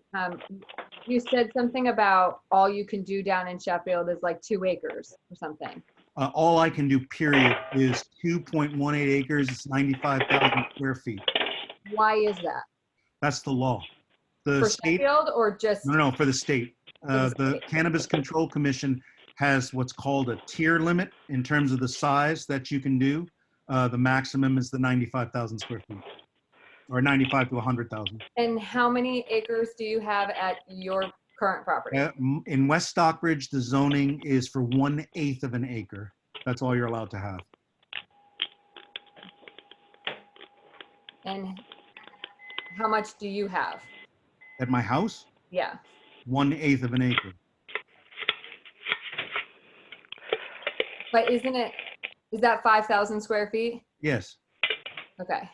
You said something about all you can do down in Sheffield is like 2 acres or something. All I can do, period, is 2.18 acres. It's 95,000 square feet. Why is that? That's the law. The For state, Sheffield or just? no, for the state. The Cannabis Control Commission has what's called a tier limit in terms of the size that you can do. The maximum is the 95,000 square feet, or 95 to 100,000. And how many acres do you have at your current property? In West Stockbridge, the zoning is for 1/8 of an acre. That's all you're allowed to have. And how much do you have? At my house, Yeah. 1/8 of an acre. But is that 5,000 square feet? Yes. Okay.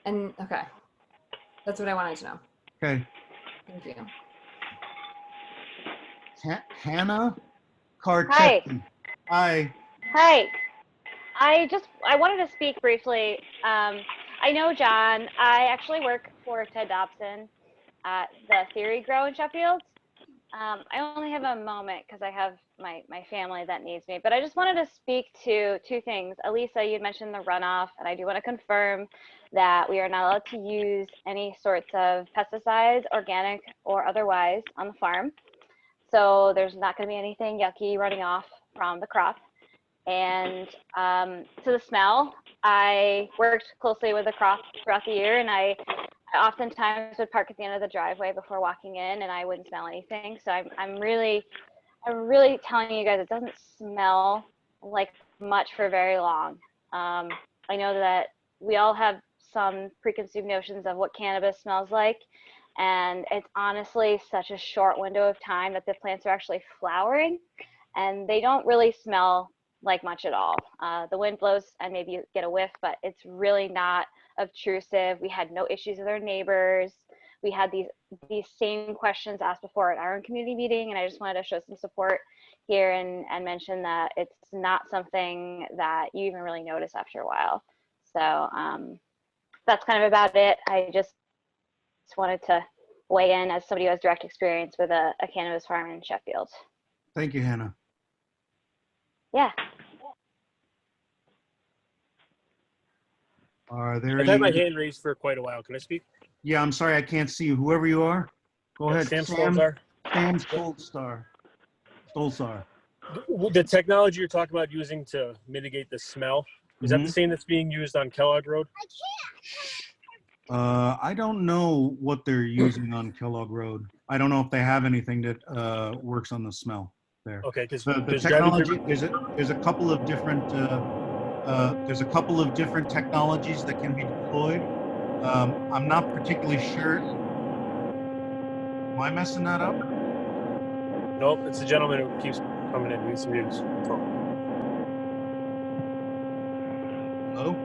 And, okay. That's what I wanted to know. Okay. Thank you. Hannah Piasecki. Hi. Hi. I wanted to speak briefly. I know John. I actually work for Ted Dobson at the Theory Grow in Sheffield. I only have a moment because I have my family that needs me, but I just wanted to speak to two things. Elisa, you mentioned the runoff, and I do want to confirm that we are not allowed to use any sorts of pesticides, organic or otherwise, on the farm. So there's not going to be anything yucky running off from the crop. And to the smell, I worked closely with the crop throughout the year, and I oftentimes would park at the end of the driveway before walking in, and I wouldn't smell anything. So I'm really telling you guys, it doesn't smell like much for very long. I know that we all have some preconceived notions of what cannabis smells like, and it's honestly such a short window of time that the plants are actually flowering, and they don't really smell like much at all. The wind blows and maybe you get a whiff, but it's really not obtrusive. We had no issues with our neighbors. We had these same questions asked before at our own community meeting, and I just wanted to show some support here and mention that it's not something that you even really notice after a while. So that's kind of about it. I just wanted to weigh in as somebody who has direct experience with a cannabis farm in Sheffield. Thank you, Hannah. Yeah. Are there I've had my any? hand raised for quite a while. Can I speak? Yeah, I'm sorry, I can't see you. Whoever you are, go ahead. Sam Stolzar. Sam Stolzar. The technology you're talking about using to mitigate the smell, is that the same that's being used on Kellogg Road? I don't know what they're using on Kellogg Road. I don't know if they have anything that works on the smell there. Okay, because the technology, there's a couple of different technologies that can be deployed. I'm not particularly sure. Am I messing that up? Nope, it's the gentleman who keeps coming in. Needs some news. Hello?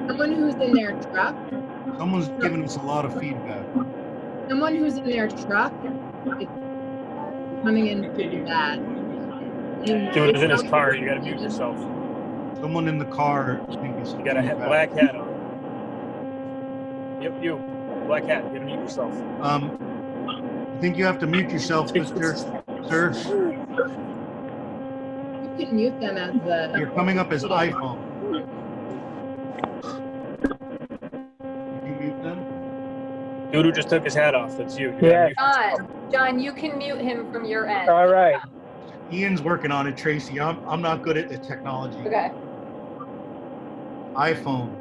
Someone who's in their truck. Someone's giving us a lot of feedback. Someone who's in their truck is coming in pretty bad. Dude is in his car. You got to mute yourself. Someone in the car. I think is. You got a black hat on. Yep, you. Black hat. You got to mute yourself. I think you have to mute yourself, sir. You can mute them as the. You're coming up as iPhone. Did you mute them? Dude who just took his hat off. That's you. John, you can mute him from your end. All right. Ian's working on it, Tracy. I'm not good at the technology. Okay. iPhone.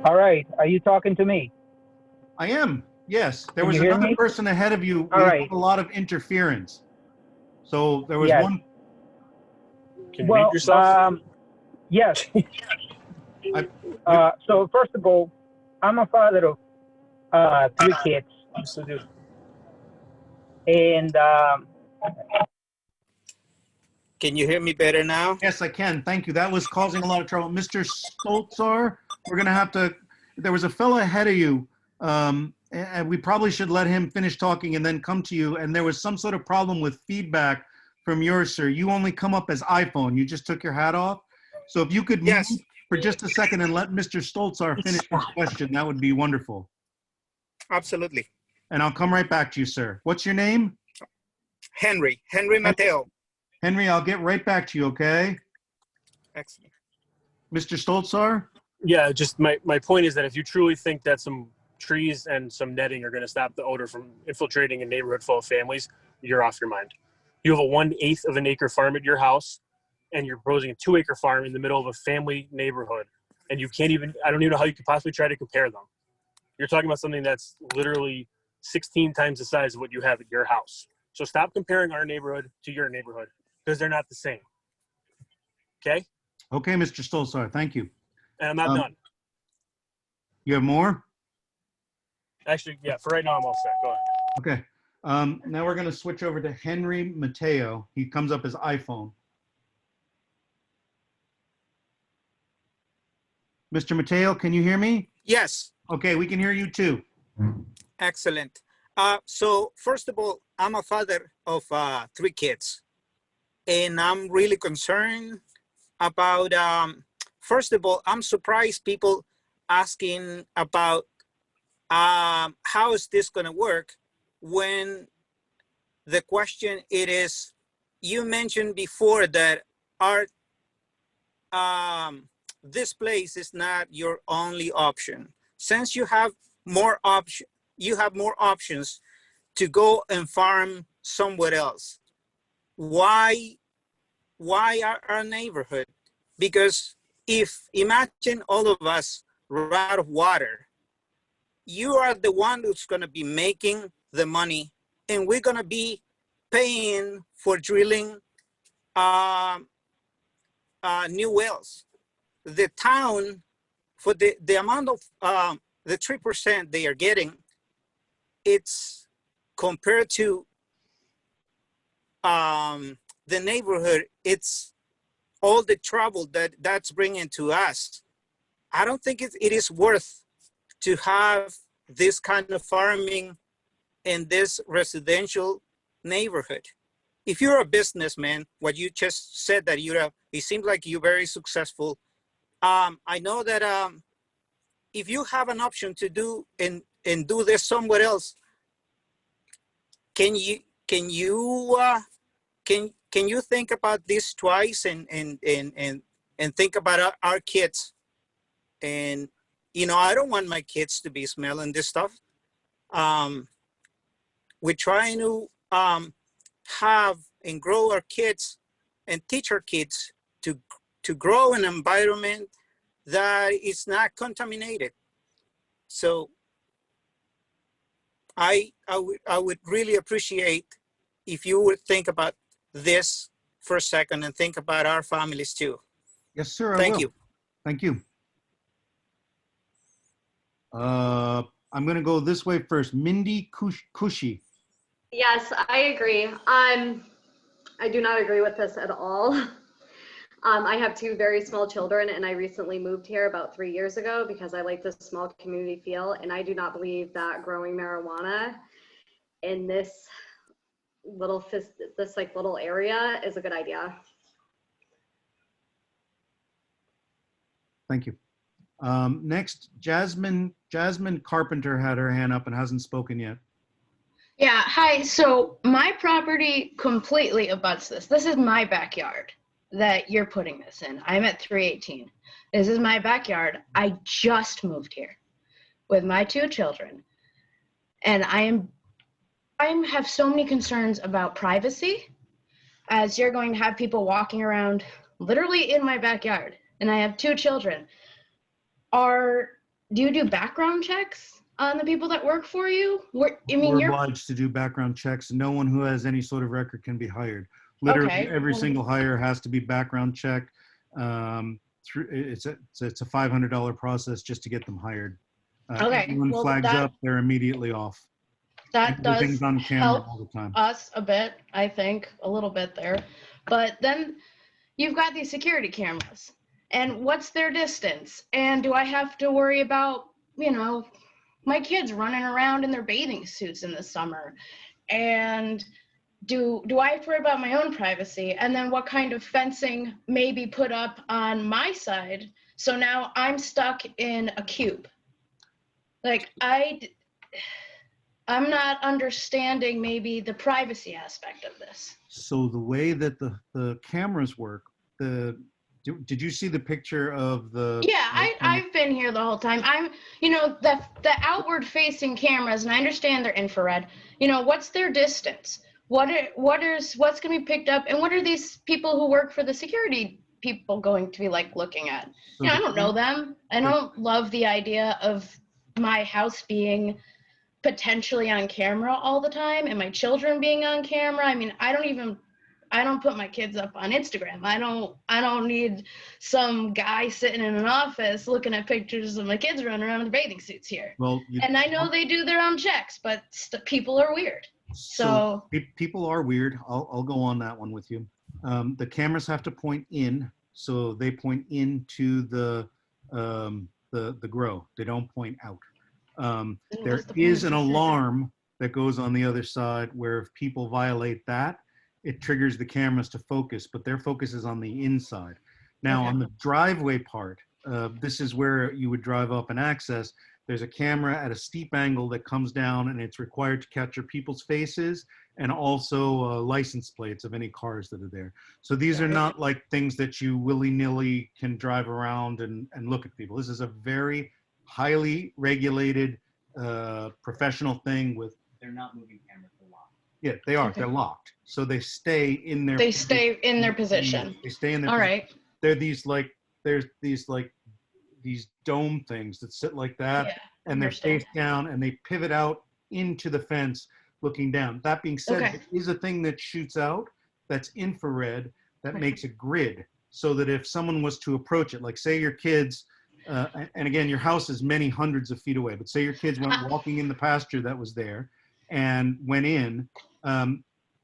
All right. Are you talking to me? I am. Yes. There Can was you hear another me? person ahead of you. All We right. had a lot of interference. So there was Yes. one. Can you mute yourself? Yes. So first of all, I'm a father of 3 kids. And can you hear me better now? Yes, I can. Thank you. That was causing a lot of trouble. Mr. Stolzar, we're going to have to, there was a fellow ahead of you, and we probably should let him finish talking and then come to you. And there was some sort of problem with feedback from yours, sir. You only come up as iPhone. You just took your hat off. So if you could mute for just a second and let Mr. Stolzar finish his question, that would be wonderful. Absolutely. And I'll come right back to you, sir. What's your name? Henry Mateo. Henry, I'll get right back to you, okay? Excellent. Mr. Stolzar? Yeah, just my point is that if you truly think that some trees and some netting are going to stop the odor from infiltrating a neighborhood full of families, you're off your mind. You have a 1/8 of an acre farm at your house, and you're proposing a 2-acre farm in the middle of a family neighborhood, and you can't even, I don't even know how you could possibly try to compare them. You're talking about something that's literally 16 times the size of what you have at your house. So stop comparing our neighborhood to your neighborhood, because they're not the same. Okay? Okay, Mr. Stolzar, thank you. And I'm not done. You have more? Actually, yeah, for right now, I'm all set. Go ahead. Okay. Now we're going to switch over to Henry Mateo. He comes up as iPhone. Mr. Mateo, can you hear me? Yes. Okay, we can hear you too. Excellent. So first of all, I'm a father of 3 kids, and I'm really concerned about, first of all, I'm surprised people asking about how is this going to work when the question it is, you mentioned before that our this place is not your only option. Since you have more options to go and farm somewhere else. Why our neighborhood? Because if imagine all of us run out of water, you are the one who's going to be making the money, and we're going to be paying for drilling new wells. The town, for the amount of the 3% they are getting, it's compared to the neighborhood, it's all the trouble that's bringing to us. I don't think it is worth to have this kind of farming in this residential neighborhood. If you're a businessman, what you just said that it seems like you're very successful. I know that if you have an option to do and do this somewhere else, can you think about this twice and think about our kids? And I don't want my kids to be smelling this stuff. We're trying to have and grow our kids and teach our kids to grow in an environment that is not contaminated. So I would really appreciate if you would think about this for a second and think about our families too. Yes, sir. Thank you. Thank you. I'm going to go this way first. Mindy Cushy. Yes, I agree. I do not agree with this at all. I have 2 very small children, and I recently moved here about 3 years ago because I like the small community feel, and I do not believe that growing marijuana in this little area is a good idea. Thank you. Next, Jasmine Carpenter had her hand up and hasn't spoken yet. Yeah, hi. So my property completely abuts this. This is my backyard that you're putting this in. I'm at 318. This is my backyard. I just moved here with my 2 children. And I have so many concerns about privacy, as you're going to have people walking around literally in my backyard. And I have 2 children. Do you do background checks on the people that work for you? We're obliged to do background checks. No one who has any sort of record can be hired. Literally, every single hire has to be background checked. It's a $500 process just to get them hired. Anyone flags up, they're immediately off. That does on camera help all the time. us a bit, I think, a little bit there. But then you've got these security cameras. And what's their distance? And do I have to worry about, my kids running around in their bathing suits in the summer? And do I have to worry about my own privacy? And then what kind of fencing may be put up on my side? So now I'm stuck in a cube. Like, I'm not understanding maybe the privacy aspect of this. So the way that the cameras work, the Did you see the picture of the? Yeah, I've been here the whole time. The outward facing cameras, and I understand they're infrared. What's their distance? What's going to be picked up, and what are these people who work for the security people going to be like looking at? I don't know them. I don't love the idea of my house being potentially on camera all the time and my children being on camera. I mean, I don't put my kids up on Instagram. I don't need some guy sitting in an office looking at pictures of my kids running around in bathing suits here. Well, and I know they do their own checks, but people are weird. So people are weird. I'll go on that one with you. The cameras have to point in, so they point into the grow. They don't point out. There is an alarm that goes on the other side where if people violate that, it triggers the cameras to focus, but their focus is on the inside. Now on the driveway part, this is where you would drive up and access. There's a camera at a steep angle that comes down, and it's required to capture people's faces and also license plates of any cars that are there. So these are not like things that you willy-nilly can drive around and look at people. This is a very highly regulated professional thing with. They're not moving cameras, they're locked. Yeah, they are. They're locked. So they stay in their. They stay in their position. They stay in their. All position. right. There's these dome things that sit like that, and they're face down, and they pivot out into the fence, looking down. That being said, there is a thing that shoots out that's infrared that makes a grid, so that if someone was to approach it, like say your kids. And again, your house is many hundreds of feet away, but say your kids went walking in the pasture that was there and went in,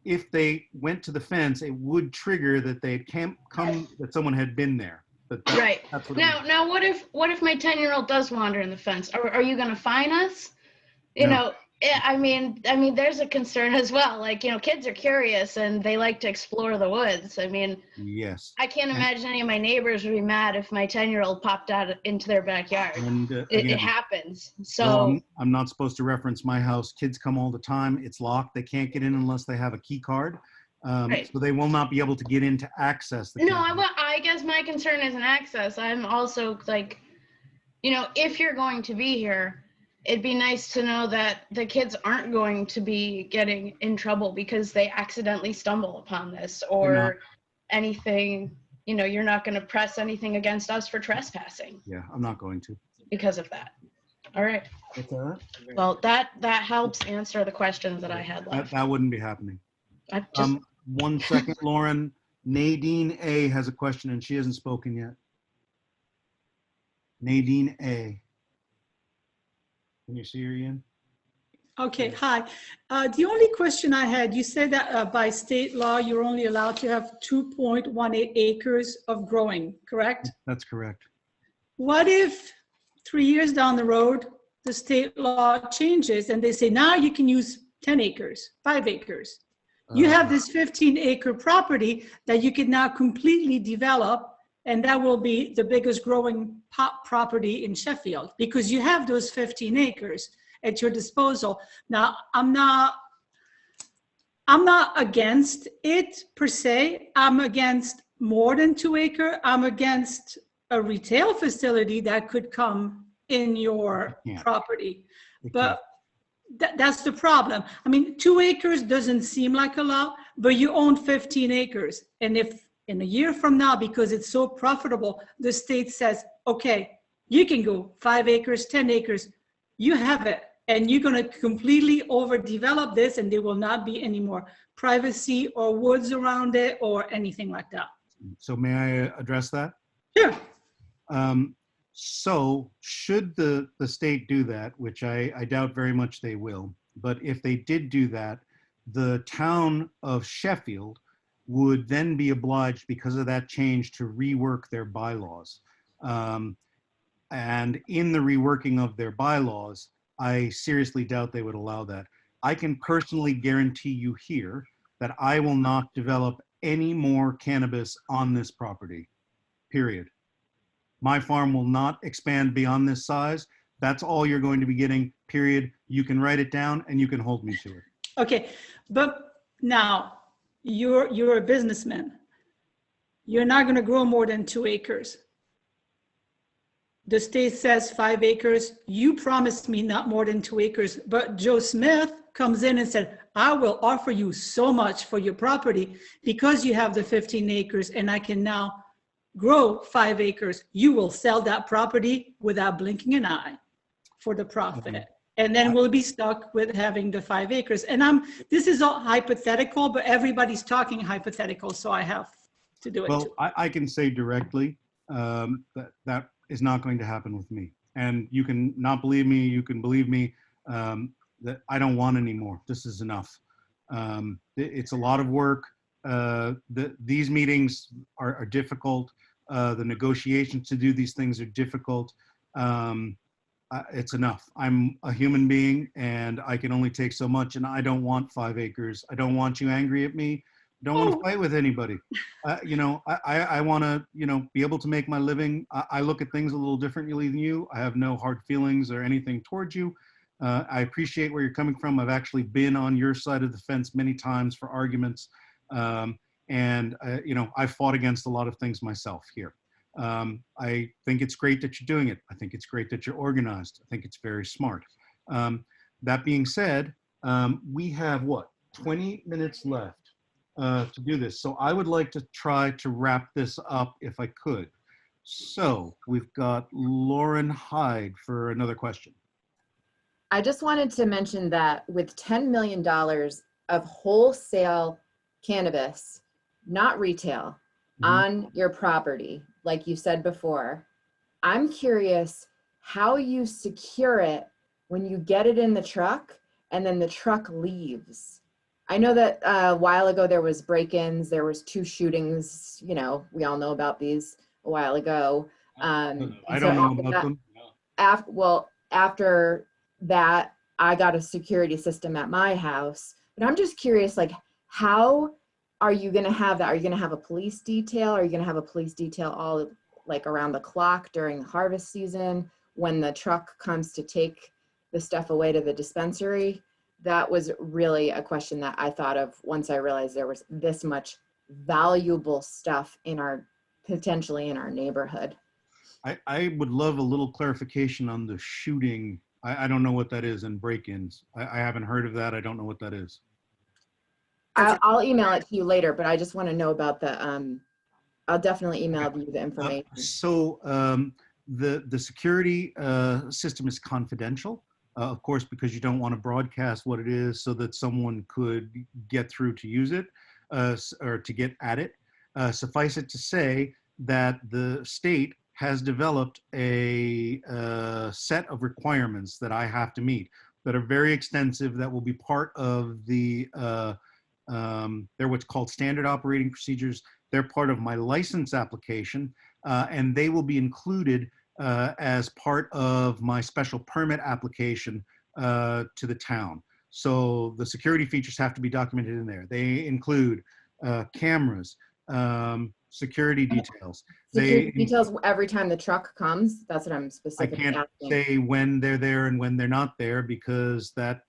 if they went to the fence, it would trigger that they can't come, that someone had been there. Right. Now, what if my 10-year-old does wander in the fence? Are you going to fine us? No. I mean, there's a concern as well. Like, kids are curious and they like to explore the woods. I mean, yes. I can't imagine any of my neighbors would be mad if my 10-year-old popped out into their backyard. And, it happens. So well, I'm not supposed to reference my house. Kids come all the time. It's locked. They can't get in unless they have a key card. So they will not be able to get in to access the camera. I guess my concern isn't access. I'm also like, if you're going to be here, it'd be nice to know that the kids aren't going to be getting in trouble because they accidentally stumble upon this or anything. You're not going to press anything against us for trespassing. Yeah, I'm not going to. Because of that. All right. What's that? Well, that helps answer the questions that I had left. That wouldn't be happening. 1 second, Lauren. Nadine A has a question and she hasn't spoken yet. Nadine A. Can you see her, Ian? Okay, hi. The only question I had, you said that by state law, you're only allowed to have 2.18 acres of growing, correct? That's correct. What if 3 years down the road, the state law changes and they say, now you can use 10 acres, 5 acres. You have this 15-acre property that you can now completely develop, and that will be the biggest growing property in Sheffield because you have those 15 acres at your disposal. Now, I'm not against it per se. I'm against more than 2 acre. I'm against a retail facility that could come in your property. But that's the problem. I mean, 2 acres doesn't seem like a lot, but you own 15 acres. And if in a year from now, because it's so profitable, the state says, okay, you can go 5 acres, 10 acres, you have it. And you're going to completely overdevelop this and there will not be any more privacy or woods around it or anything like that. So may I address that? Sure. So should the state do that, which I doubt very much they will, but if they did do that, the town of Sheffield would then be obliged because of that change to rework their bylaws. And in the reworking of their bylaws, I seriously doubt they would allow that. I can personally guarantee you here that I will not develop any more cannabis on this property, period. My farm will not expand beyond this size. That's all you're going to be getting, period. You can write it down and you can hold me to it. Okay, but now you're a businessman. you're not going to grow more than 2 acres. The state says 5 acres. You promised me not more than 2 acres, but Joe Smith comes in and said, I will offer you so much for your property because you have the 15 acres and I can now grow 5 acres. You will sell that property without blinking an eye for the profit. And then we'll be stuck with having the 5 acres. And this is all hypothetical, but everybody's talking hypothetical, so I have to do it Well, too. I can say directly that is not going to happen with me. And you can not believe me, you can believe me, that I don't want any more. This is enough. It's a lot of work. These meetings are difficult. The negotiations to do these things are difficult. It's enough. I'm a human being and I can only take so much, and I don't want 5 acres. I don't want you angry at me. I don't want to fight with anybody. I want to, be able to make my living. I look at things a little differently than you. I have no hard feelings or anything towards you. I appreciate where you're coming from. I've actually been on your side of the fence many times for arguments. I fought against a lot of things myself here. I think it's great that you're doing it. I think it's great that you're organized. I think it's very smart. That being said, we have 20 minutes left to do this. So I would like to try to wrap this up if I could. So we've got Lauren Hyde for another question. I just wanted to mention that with $10 million of wholesale cannabis, not retail, on your property, like you said before, I'm curious how you secure it when you get it in the truck and then the truck leaves. I know that a while ago there was break-ins, there was 2 shootings, we all know about these a while ago. I don't know about them. After that, I got a security system at my house, but I'm just curious, how are you going to have that? Are you going to have a police detail? Are you going to have a police detail all around the clock during harvest season when the truck comes to take the stuff away to the dispensary? That was really a question that I thought of once I realized there was this much valuable stuff potentially in our neighborhood. I would love a little clarification on the shooting. I don't know what that is, and break-ins. I haven't heard of that. I don't know what that is. I'll email it to you later, but I just want to know about I'll definitely email you the information. The security system is confidential, of course, because you don't want to broadcast what it is so that someone could get through to use it or to get at it. Suffice it to say that the state has developed a set of requirements that I have to meet that are very extensive, that will be part of they're what's called standard operating procedures. They're part of my license application, and they will be included as part of my special permit application to the town. So the security features have to be documented in there. They include cameras, security details. Security details every time the truck comes? That's what I'm I specifically can't asking. say when they're there and when they're not there because that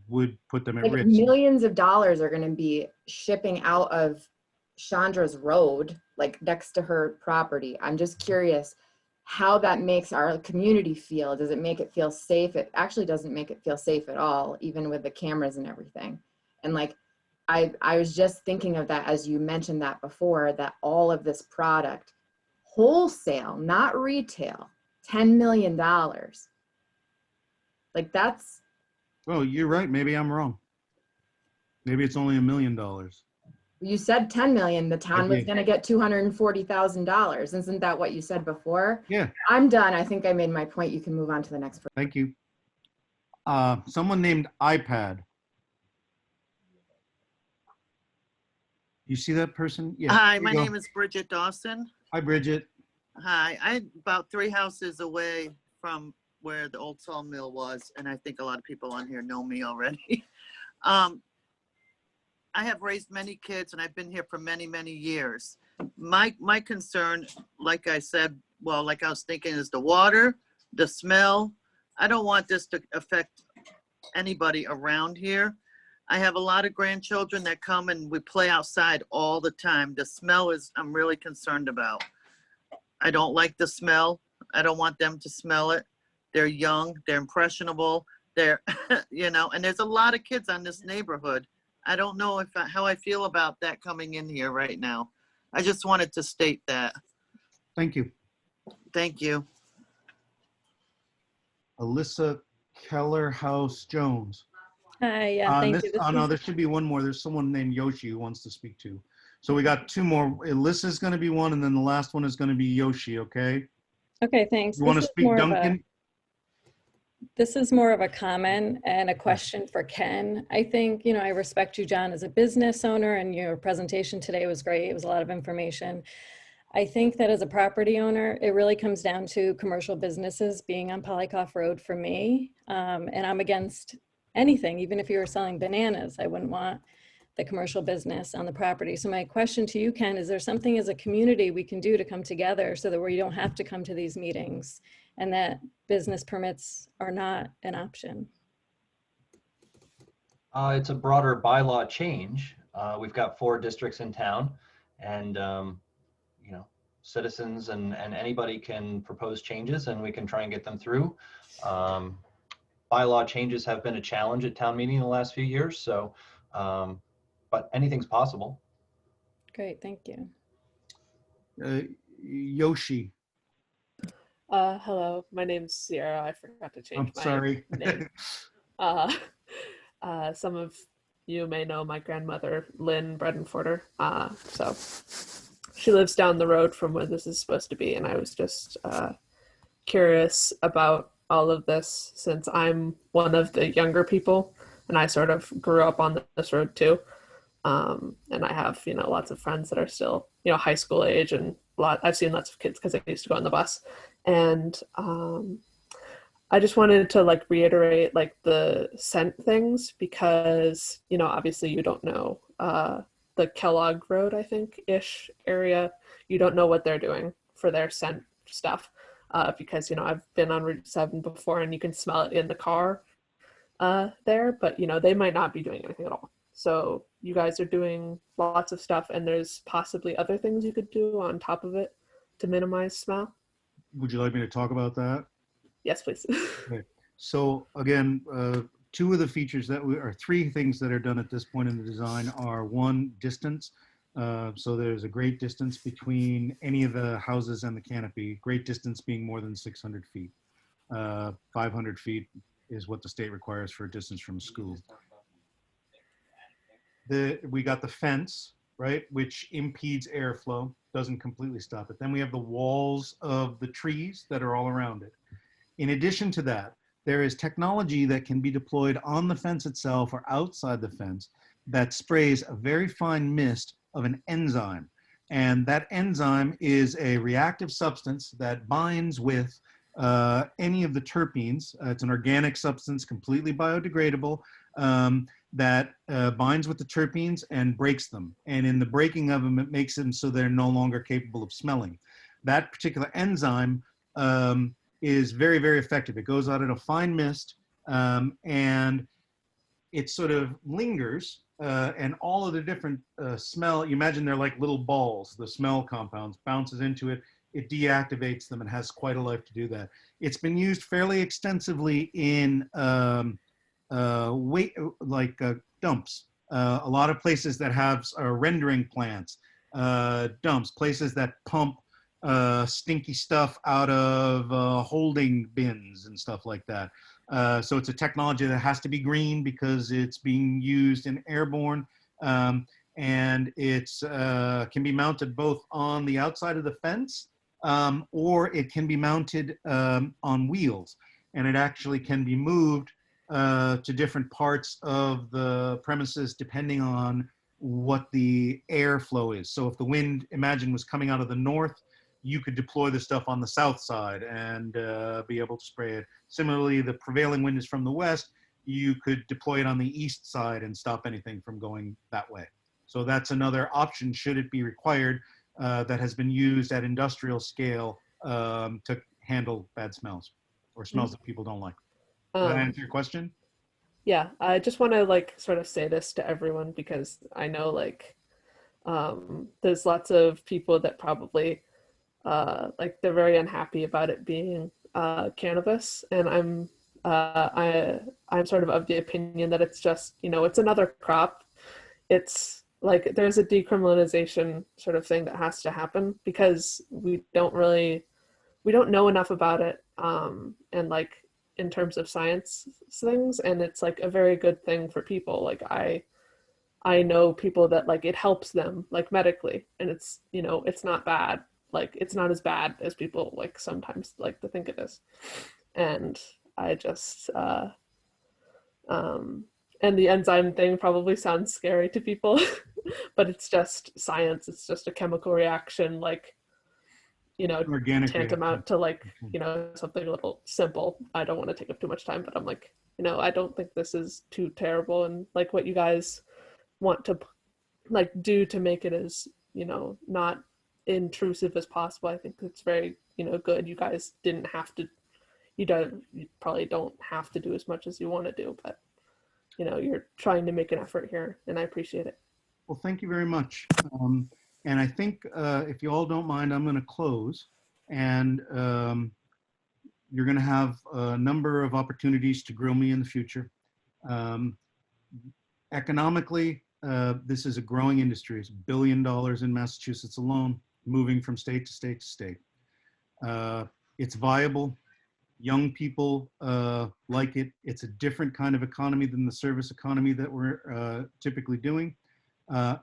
would put them at risk. Millions of dollars are going to be shipping out of Chandra's road, next to her property. I'm just curious how that makes our community feel. Does it make it feel safe? It actually doesn't make it feel safe at all, even with the cameras and everything. And I was just thinking of that as you mentioned that before, that all of this product, wholesale, not retail, $10 million. That's. Oh, you're right. Maybe I'm wrong. Maybe it's only $1 million. You said 10 million, the town was going to get $240,000. Isn't that what you said before? Yeah. I'm done. I think I made my point. You can move on to the next person. Thank you. Someone named iPad. You see that person? Yeah. Hi, my name is Bridget Dawson. Hi, Bridget. Hi, I'm about 3 houses away from where the old sawmill was, and I think a lot of people on here know me already. I have raised many kids, and I've been here for many, many years. My concern, like I said, like I was thinking, is the water, the smell. I don't want this to affect anybody around here. I have a lot of grandchildren that come and we play outside all the time. The smell is, I'm really concerned about. I don't like the smell. I don't want them to smell it. They're young, they're impressionable, they're, you know, and there's a lot of kids on this neighborhood. I don't know how I feel about that coming in here right now. I just wanted to state that. Thank you. Thank you. Alyssa Keller House Jones. Hi, yeah, thank you. Oh no, there should be one more. There's someone named Yoshi who wants to speak too. So we got two more. Alyssa's going to be one, and then the last one is going to be Yoshi. Okay. Okay, thanks. You want to speak, Duncan? This is more of a comment and a question for Ken. I think, you know, I respect you, John, as a business owner, and your presentation today was great. It was a lot of information. I think that as a property owner, it really comes down to commercial businesses being on Polycoff Road for me. And I'm against anything, even if you were selling bananas, I wouldn't want the commercial business on the property. So my question to you, Ken, is there something as a community we can do to come together so that we don't have to come to these meetings and that business permits are not an option? It's a broader bylaw change. We've got 4 districts in town, and you know, citizens and anybody can propose changes, and we can try and get them through. Bylaw changes have been a challenge at town meeting in the last few years, so but anything's possible. Great, thank you. Yoshi. Hello, my name's Sierra. I forgot to change I'm sorry. name. Some of you may know my grandmother, Lynn Bredenforder. So she lives down the road from where this is supposed to be, and I was just curious about all of this since I'm one of the younger people, and I sort of grew up on this road too. And I have, you know, lots of friends that are still, you know, high school age, and I've seen lots of kids because I used to go on the bus. And I just wanted to like reiterate like the scent things because, you know, obviously you don't know the Kellogg Road, I think, ish area. You don't know what they're doing for their scent stuff because, you know, I've been on Route 7 before and you can smell it in the car there, but, you know, they might not be doing anything at all. So you guys are doing lots of stuff, and there's possibly other things you could do on top of it to minimize smell. Would you like me to talk about that? Yes, please. Okay. So again, 2 of the features that are 3 things that are done at this point in the design are 1, distance. So there's a great distance between any of the houses and the canopy, great distance being more than 600 feet. 500 feet is what the state requires for a distance from a school. We got the fence, right, which impedes airflow, doesn't completely stop it. Then we have the walls of the trees that are all around it. In addition to that, there is technology that can be deployed on the fence itself or outside the fence that sprays a very fine mist of an enzyme. And that enzyme is a reactive substance that binds with any of the terpenes. It's an organic substance, completely biodegradable, that binds with the terpenes and breaks them. And in the breaking of them, it makes them so they're no longer capable of smelling. That particular enzyme is very, very effective. It goes out in a fine mist and it sort of lingers and all of the different smell, you imagine they're like little balls, the smell compounds, bounces into it, it deactivates them and has quite a life to do that. It's been used fairly extensively in dumps. A lot of places that have rendering plants, dumps, places that pump stinky stuff out of holding bins and stuff like that. So it's a technology that has to be green because it's being used in airborne, and it's can be mounted both on the outside of the fence or it can be mounted on wheels, and it actually can be moved to different parts of the premises depending on what the airflow is. So if the wind, imagine, was coming out of the north, you could deploy the stuff on the south side and be able to spray it. Similarly, the prevailing wind is from the west, you could deploy it on the east side and stop anything from going that way. So that's another option should it be required that has been used at industrial scale to handle bad smells or smells that people don't like. Does that answer your question? Yeah, I just want to like sort of say this to everyone because I know like there's lots of people that probably like they're very unhappy about it being cannabis, and I'm sort of the opinion that it's just, you know, it's another crop. It's like there's a decriminalization sort of thing that has to happen because we don't know enough about it, and like in terms of science things, and it's like a very good thing for people. Like I know people that like it helps them like medically, and it's, you know, it's not bad. Like it's not as bad as people like sometimes like to think it is. And I just and the enzyme thing probably sounds scary to people, but it's just science. It's just a chemical reaction, like, you know, Organic tantamount to like, you know, something a little simple. I don't want to take up too much time, but I'm like, you know, I don't think this is too terrible. And like what you guys want to like do to make it as, you know, not intrusive as possible, I think it's very, you know, good. You guys didn't have to, you probably don't have to do as much as you want to do, but you know, you're trying to make an effort here, and I appreciate it. Well, thank you very much. And I think if you all don't mind, I'm going to close. And you're going to have a number of opportunities to grill me in the future. Economically, this is a growing industry. It's $1 billion in Massachusetts alone, moving from state to state to state. It's viable. Young people like it. It's a different kind of economy than the service economy that we're typically doing.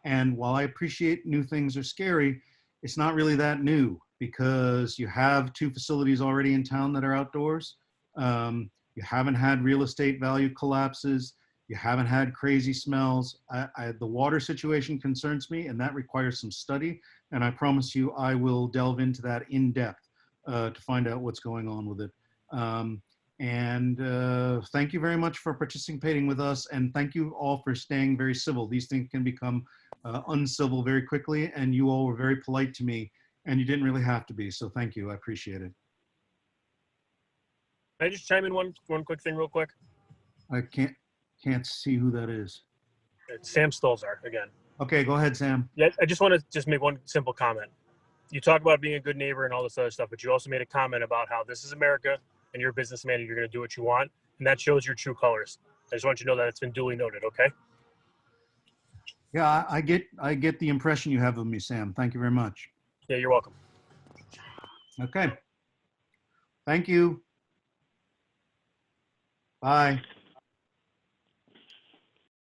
And while I appreciate new things are scary, it's not really that new because you have 2 facilities already in town that are outdoors. You haven't had real estate value collapses. You haven't had crazy smells. The water situation concerns me, and that requires some study. And I promise you, I will delve into that in depth to find out what's going on with it. Thank you very much for participating with us, and thank you all for staying very civil. These things can become uncivil very quickly, and you all were very polite to me, and you didn't really have to be, so thank you. I appreciate it. Can I just chime in one quick thing real quick? I can't see who that is. It's Sam Stolzar again. Okay, go ahead, Sam. Yeah, I just want to just make one simple comment. You talk about being a good neighbor and all this other stuff, but you also made a comment about how this is America and you're a businessman and you're going to do what you want, and that shows your true colors. I just want you to know that it's been duly noted, okay? Yeah, I get the impression you have of me, Sam. Thank you very much. Yeah, you're welcome. Okay. Thank you. Bye.